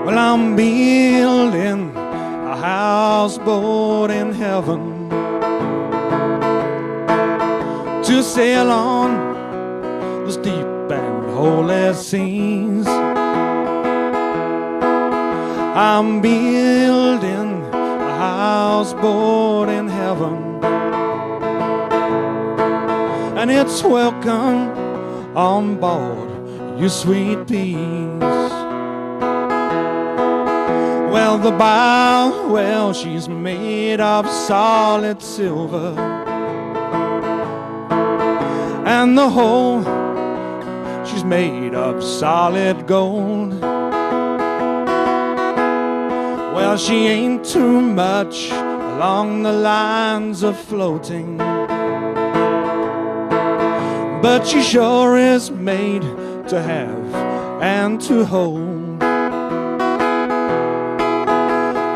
Well, I'm building a houseboat in heaven to sail on those deep and holy seas. I'm building a houseboat in heaven, and it's welcome on board, you sweet peas. Well, the bow, well, she's made of solid silver, and the hull, she's made of solid gold. Well, she ain't too much along the lines of floating, but she sure is made to have and to hold.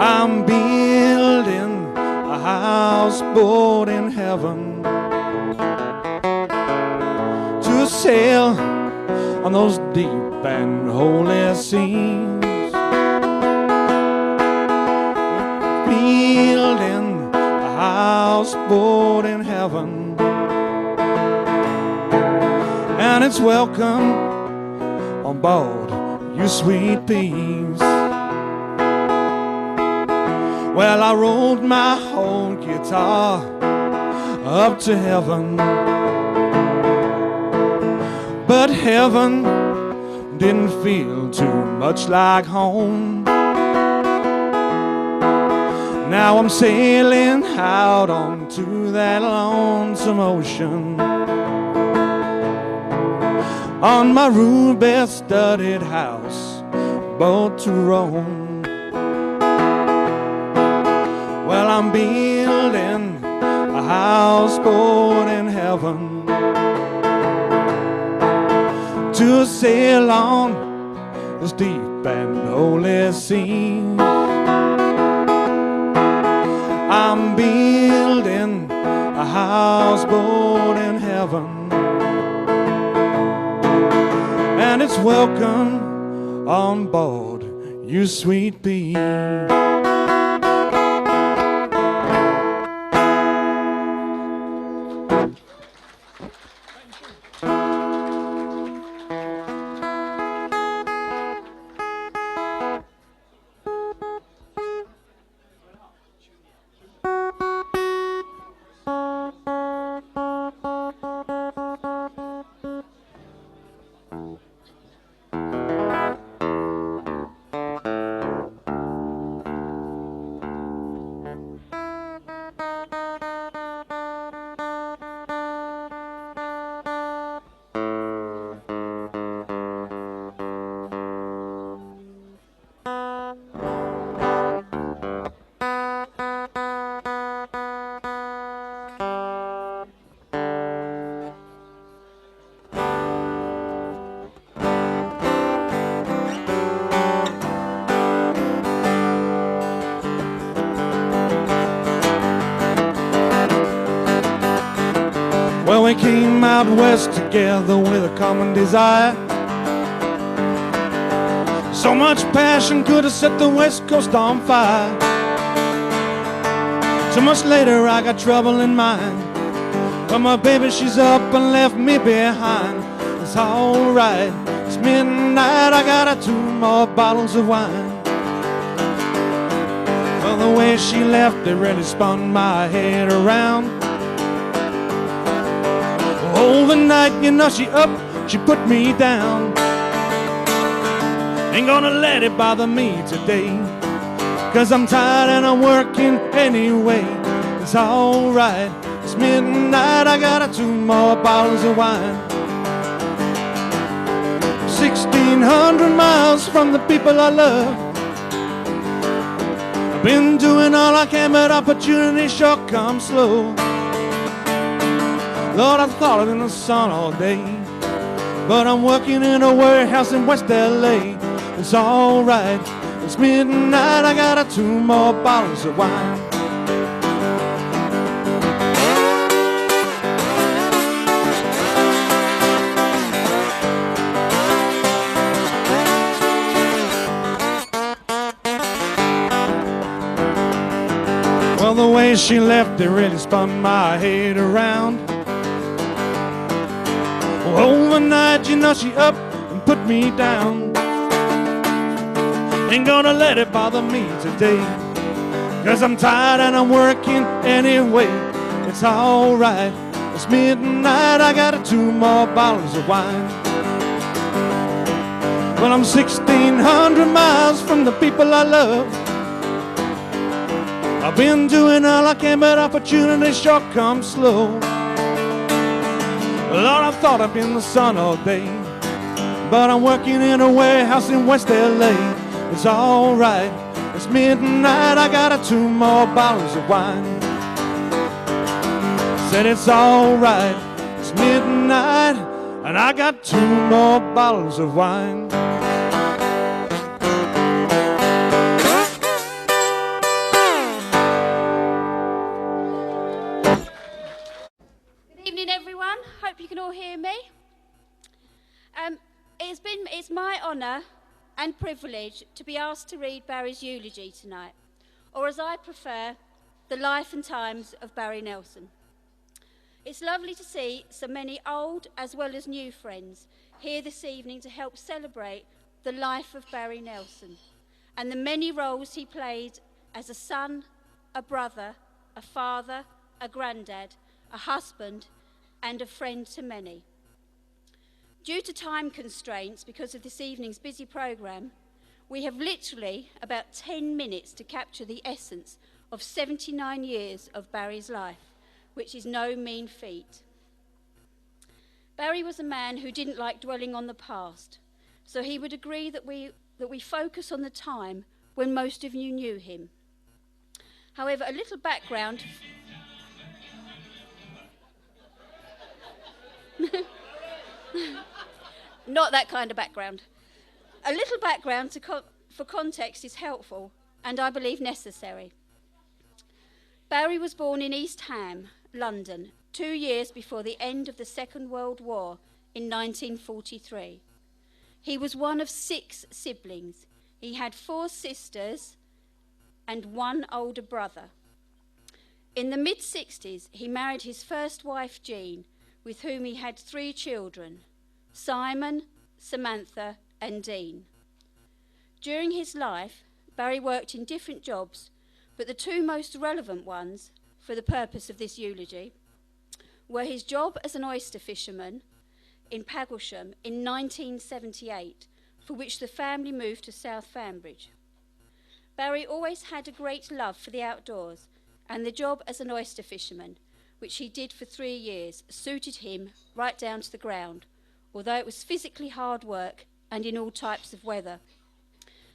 I'm building a houseboat in heaven to sail on those deep and holy seas. Building a houseboat in heaven, and it's welcome on board, you sweet peas. Well, I rode my old guitar up to heaven, but heaven didn't feel too much like home. Now I'm sailing out onto that lonesome ocean on my ruby-studded house boat to Rome. Well, I'm building a houseboat in heaven to sail on this deep and holy sea. I'm building a houseboat in heaven, and it's welcome on board, you sweet pea. Well, we came out west together with a common desire. So much passion could have set the West Coast on fire. 2 months later I got trouble in mind, but my baby, she's up and left me behind. It's alright, it's midnight, I got her 2 more bottles of wine. Well, the way she left, it really spun my head around. Overnight, you know, she up, she put me down. Ain't gonna let it bother me today, 'cause I'm tired and I'm working anyway. It's alright, it's midnight, I got her 2 more bottles of wine. 1,600 miles from the people I love. I've been doing all I can, but opportunity sure comes slow. Lord, I thought I'd been in the sun all day, but I'm working in a warehouse in West LA. It's alright, it's midnight, I got her 2 more bottles of wine. Well, the way she left, it really spun my head around. Overnight, you know, she up and put me down. Ain't gonna let it bother me today, 'cause I'm tired and I'm working anyway. It's alright, it's midnight, I got her 2 more bottles of wine. Well, I'm 1,600 miles from the people I love. I've been doing all I can, but opportunity sure comes slow. Lord, I thought I'd been in the sun all day, but I'm working in a warehouse in West LA. It's alright, it's midnight, I got her 2 more bottles of wine. Said it's alright, it's midnight, and I got 2 more bottles of wine. Good evening, everyone. Hope you can all hear me. It's my honour and privilege to be asked to read Barry's eulogy tonight, or as I prefer, the life and times of Barry Nelson. It's lovely to see so many old as well as new friends here this evening to help celebrate the life of Barry Nelson and the many roles he played as a son, a brother, a father, a granddad, a husband, and a friend to many. Due to time constraints because of this evening's busy programme, we have literally about 10 minutes to capture the essence of 79 years of Barry's life, which is no mean feat. Barry was a man who didn't like dwelling on the past, so he would agree that we focus on the time when most of you knew him. However, a little background. Not that kind of background. A little background for context is helpful and I believe necessary. Barry was born in East Ham, London, 2 years before the end of the Second World War in 1943. He was one of 6 siblings. He had 4 sisters and 1 older brother. In the mid-60s, he married his first wife, Jean, with whom he had 3 children, Simon, Samantha, and Dean. During his life, Barry worked in different jobs, but the 2 most relevant ones, for the purpose of this eulogy, were his job as an oyster fisherman in Paglesham in 1978, for which the family moved to South Fambridge. Barry always had a great love for the outdoors, and the job as an oyster fisherman, which he did for 3 years, suited him right down to the ground, although it was physically hard work and in all types of weather.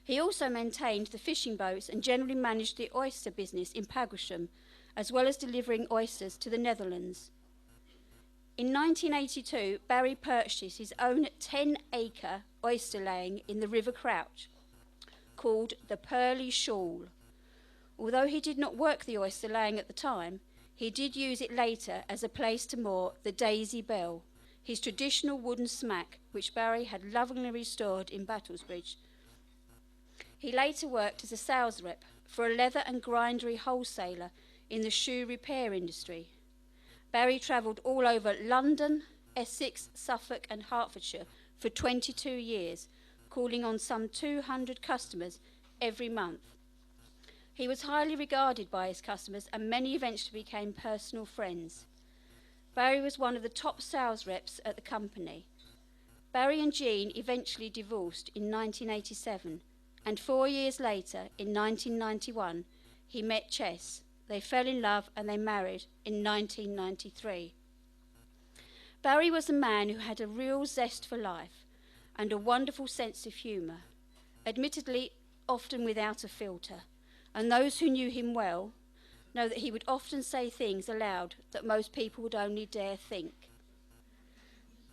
He also maintained the fishing boats and generally managed the oyster business in Paglesham, as well as delivering oysters to the Netherlands. In 1982, Barry purchased his own 10-acre oyster laying in the River Crouch, called the Pearly Shawl. Although he did not work the oyster laying at the time, he did use it later as a place to moor the Daisy Bell, his traditional wooden smack, which Barry had lovingly restored in Battlesbridge. He later worked as a sales rep for a leather and grindery wholesaler in the shoe repair industry. Barry travelled all over London, Essex, Suffolk and Hertfordshire for 22 years, calling on some 200 customers every month. He was highly regarded by his customers and many eventually became personal friends. Barry was one of the top sales reps at the company. Barry and Jean eventually divorced in 1987, and 4 years later, in 1991, he met Chess. They fell in love and they married in 1993. Barry was a man who had a real zest for life and a wonderful sense of humour, admittedly often without a filter, and those who knew him well know that he would often say things aloud that most people would only dare think.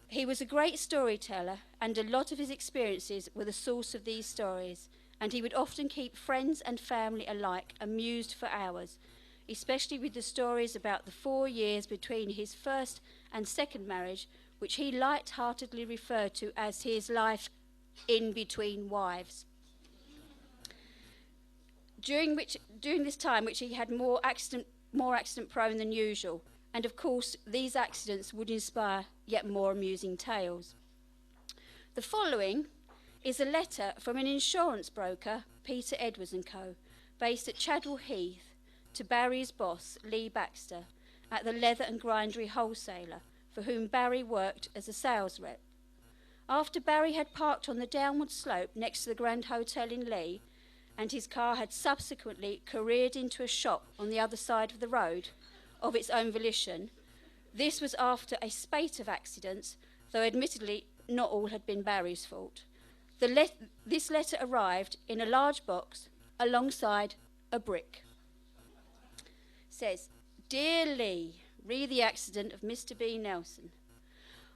He was a great storyteller, and a lot of his experiences were the source of these stories, and he would often keep friends and family alike amused for hours, especially with the stories about the 4 years between his first and second marriage, which he light-heartedly referred to as his life in between wives. During this time, which he had more accident-prone than usual, and of course these accidents would inspire yet more amusing tales. The following is a letter from an insurance broker, Peter Edwards & Co., based at Chadwell Heath, to Barry's boss, Lee Baxter, at the leather and grindery wholesaler, for whom Barry worked as a sales rep. After Barry had parked on the downward slope next to the Grand Hotel in Lee, and his car had subsequently careered into a shop on the other side of the road of its own volition, this was after a spate of accidents, though admittedly not all had been Barry's fault. This letter arrived in a large box alongside a brick. It says, "Dear Lee, re the accident of Mr. B. Nelson.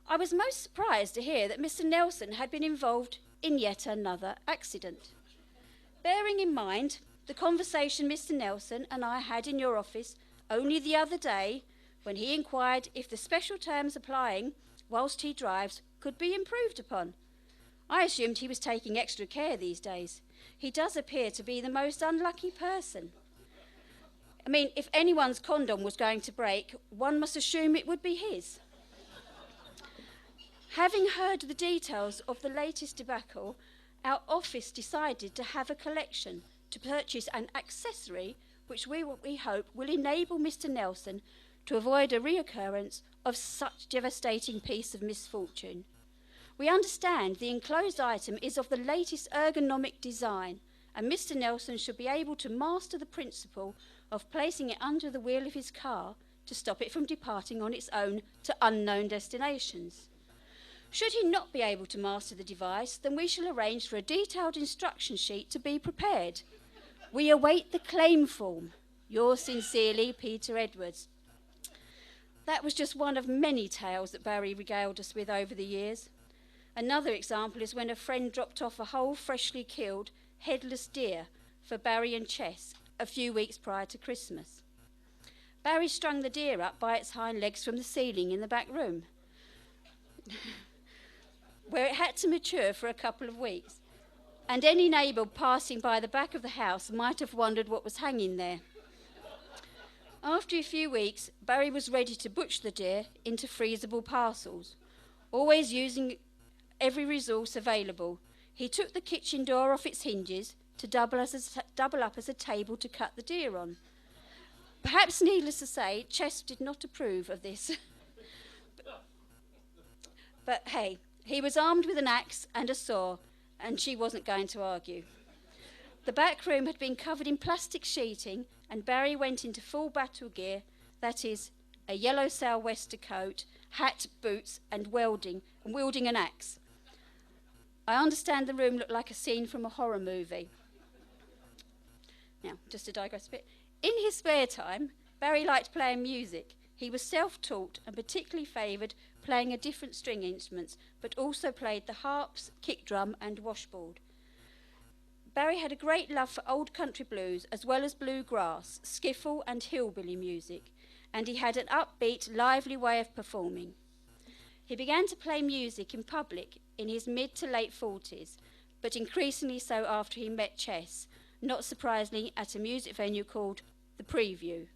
I was most surprised to hear that Mr. Nelson had been involved in yet another accident. Bearing in mind the conversation Mr. Nelson and I had in your office only the other day, when he inquired if the special terms applying whilst he drives could be improved upon. I assumed he was taking extra care these days. He does appear to be the most unlucky person. I mean, if anyone's condom was going to break, one must assume it would be his. Having heard the details of the latest debacle our office decided to have a collection to purchase an accessory which we hope will enable Mr. Nelson to avoid a reoccurrence of such devastating piece of misfortune. We understand the enclosed item is of the latest ergonomic design, and Mr. Nelson should be able to master the principle of placing it under the wheel of his car to stop it from departing on its own to unknown destinations. Should he not be able to master the device, then we shall arrange for a detailed instruction sheet to be prepared. We await the claim form. Yours sincerely, Peter Edwards. That was just one of many tales that Barry regaled us with over the years. Another example is when a friend dropped off a whole freshly killed headless deer for Barry and Chess a few weeks prior to Christmas. Barry strung the deer up by its hind legs from the ceiling in the back room, where it had to mature for a couple of weeks, and any neighbour passing by the back of the house might have wondered what was hanging there. After a few weeks, Barry was ready to butcher the deer into freezable parcels, always using every resource available. He took the kitchen door off its hinges to double up as a table to cut the deer on. Perhaps needless to say, Chess did not approve of this. But hey, he was armed with an axe and a saw, and she wasn't going to argue. The back room had been covered in plastic sheeting, and Barry went into full battle gear, that is, a yellow sou'wester coat, hat, boots, and wielding an axe. I understand the room looked like a scene from a horror movie. Now, just to digress a bit, in his spare time, Barry liked playing music. He was self-taught and particularly favoured playing a different string instruments, but also played the harps, kick drum, and washboard. Barry had a great love for old country blues as well as bluegrass, skiffle, and hillbilly music, and he had an upbeat, lively way of performing. He began to play music in public in his mid to late 40s, but increasingly so after he met Chess, not surprisingly at a music venue called The Preview.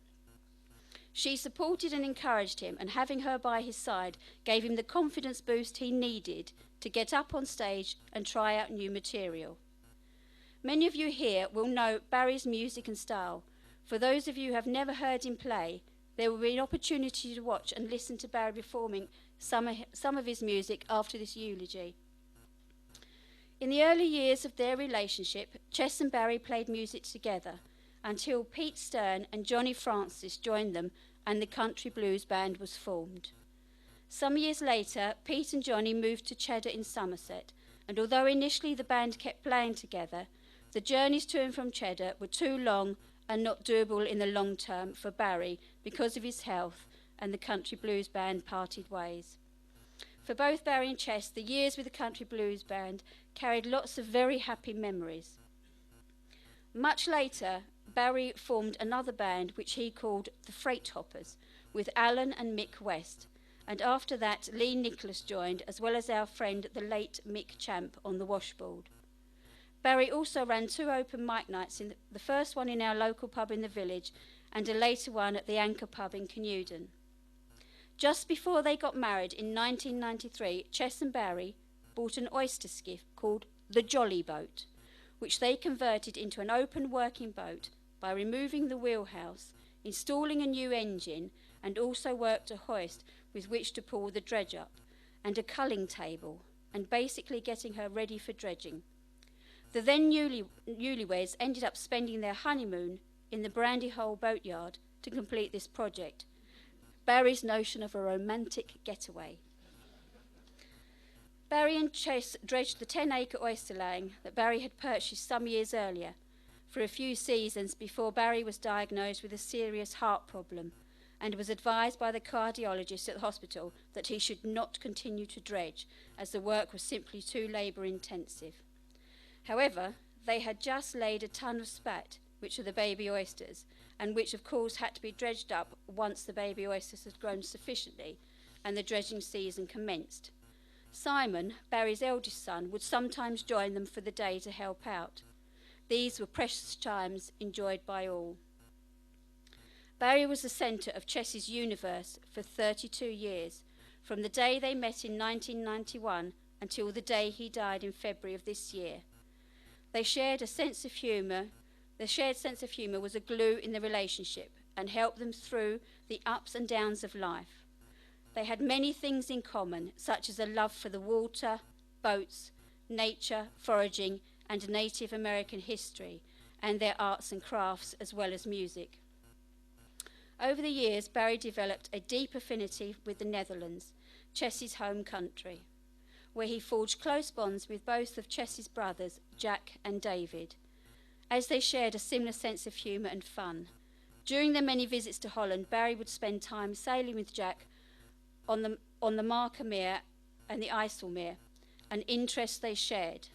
She supported and encouraged him, and having her by his side gave him the confidence boost he needed to get up on stage and try out new material. Many of you here will know Barry's music and style. For those of you who have never heard him play, there will be an opportunity to watch and listen to Barry performing some of his music after this eulogy. In the early years of their relationship, Chess and Barry played music together until Pete Stern and Johnny Francis joined them and the country blues band was formed. Some years later, Pete and Johnny moved to Cheddar in Somerset, and although initially the band kept playing together, the journeys to and from Cheddar were too long and not doable in the long term for Barry because of his health, and the country blues band parted ways. For both Barry and Chess, the years with the country blues band carried lots of very happy memories. Much later, Barry formed another band which he called the Freight Hoppers with Alan and Mick West, and after that Lee Nicholas joined, as well as our friend the late Mick Champ on the washboard. Barry also ran 2 open mic nights, the first one in our local pub in the village and a later one at the Anchor pub in Canewdon. Just before they got married in 1993, Chess and Barry bought an oyster skiff called the Jolly Boat, which they converted into an open working boat by removing the wheelhouse, installing a new engine, and also worked a hoist with which to pull the dredge up, and a culling table, and basically getting her ready for dredging. The then newlyweds ended up spending their honeymoon in the Brandy Hole boatyard to complete this project. Barry's notion of a romantic getaway. Barry and Chess dredged the 10-acre oyster laying that Barry had purchased some years earlier for a few seasons before Barry was diagnosed with a serious heart problem and was advised by the cardiologist at the hospital that he should not continue to dredge as the work was simply too labour-intensive. However, they had just laid a ton of spat, which are the baby oysters, and which of course had to be dredged up once the baby oysters had grown sufficiently and the dredging season commenced. Simon, Barry's eldest son, would sometimes join them for the day to help out. These were precious times enjoyed by all. Barry was the centre of Chess's universe for 32 years, from the day they met in 1991 until the day he died in February of this year. They shared a sense of humour. Their shared sense of humour was a glue in the relationship and helped them through the ups and downs of life. They had many things in common, such as a love for the water, boats, nature, foraging, and Native American history, and their arts and crafts, as well as music. Over the years, Barry developed a deep affinity with the Netherlands, Chess's home country, where he forged close bonds with both of Chess's brothers, Jack and David, as they shared a similar sense of humour and fun. During their many visits to Holland, Barry would spend time sailing with Jack on the Markermeer and the IJsselmeer, an interest they shared.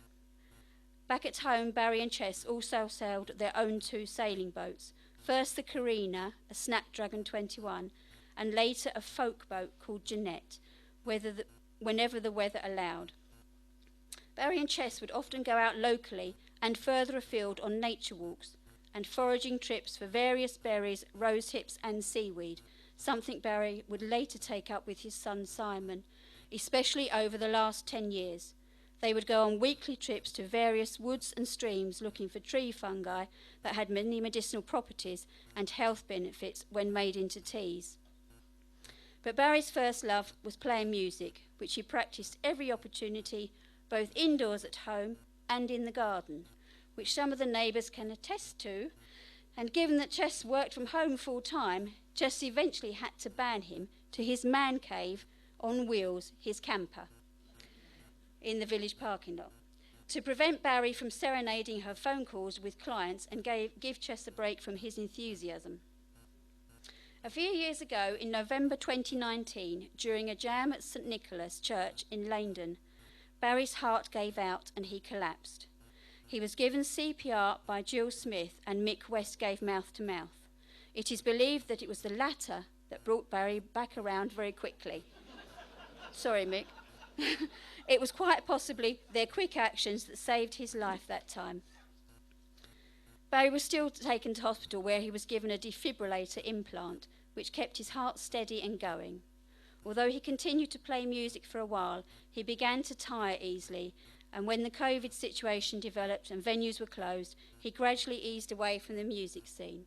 Back at home, Barry and Chess also sailed their own 2 sailing boats, first the Carina, a Snapdragon 21, and later a folk boat called Jeanette, whenever the weather allowed. Barry and Chess would often go out locally and further afield on nature walks and foraging trips for various berries, rose hips and seaweed, something Barry would later take up with his son Simon, especially over the last 10 years. They would go on weekly trips to various woods and streams looking for tree fungi that had many medicinal properties and health benefits when made into teas. But Barry's first love was playing music, which he practiced every opportunity, both indoors at home and in the garden, which some of the neighbours can attest to. And given that Chess worked from home full time, Chess eventually had to ban him to his man cave on wheels, his camper, in the village parking lot, to prevent Barry from serenading her phone calls with clients and give Chess a break from his enthusiasm. A few years ago, in November 2019, during a jam at St Nicholas Church in Leyden, Barry's heart gave out and he collapsed. He was given CPR by Jill Smith and Mick West gave mouth to mouth. It is believed that it was the latter that brought Barry back around very quickly. Sorry, Mick. It was quite possibly their quick actions that saved his life that time. Barry was still taken to hospital where he was given a defibrillator implant, which kept his heart steady and going. Although he continued to play music for a while, he began to tire easily, and when the COVID situation developed and venues were closed, he gradually eased away from the music scene.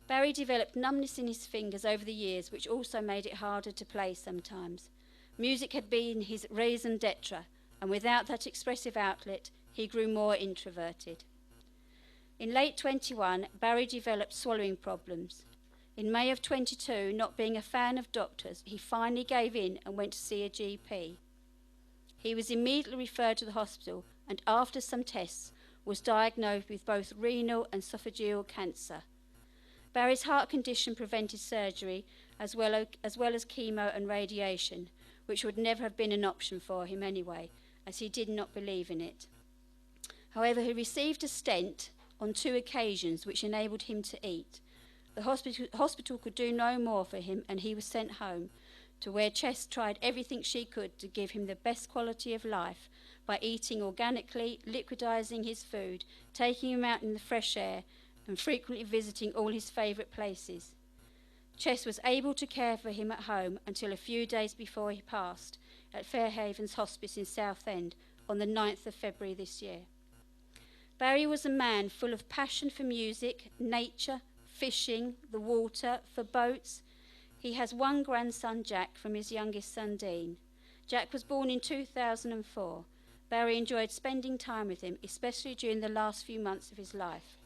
Barry developed numbness in his fingers over the years, which also made it harder to play sometimes. Music had been his raison d'etre, and without that expressive outlet, he grew more introverted. In late 21, Barry developed swallowing problems. In May of 22, not being a fan of doctors, he finally gave in and went to see a GP. He was immediately referred to the hospital and after some tests was diagnosed with both renal and esophageal cancer. Barry's heart condition prevented surgery as well as chemo and radiation, which would never have been an option for him anyway, as he did not believe in it. However, he received a stent on 2 occasions, which enabled him to eat. The hospital could do no more for him, and he was sent home, to where Chess tried everything she could to give him the best quality of life by eating organically, liquidising his food, taking him out in the fresh air, and frequently visiting all his favourite places. Chess was able to care for him at home until a few days before he passed at Fairhaven's Hospice in Southend on the 9th of February this year. Barry was a man full of passion for music, nature, fishing, the water, for boats. He has 1 grandson, Jack, from his youngest son, Dean. Jack was born in 2004. Barry enjoyed spending time with him, especially during the last few months of his life.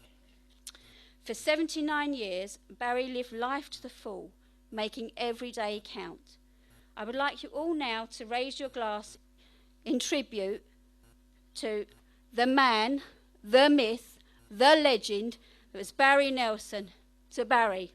For 79 years, Barry lived life to the full, making every day count. I would like you all now to raise your glass in tribute to the man, the myth, the legend that was Barry Nelson. To Barry.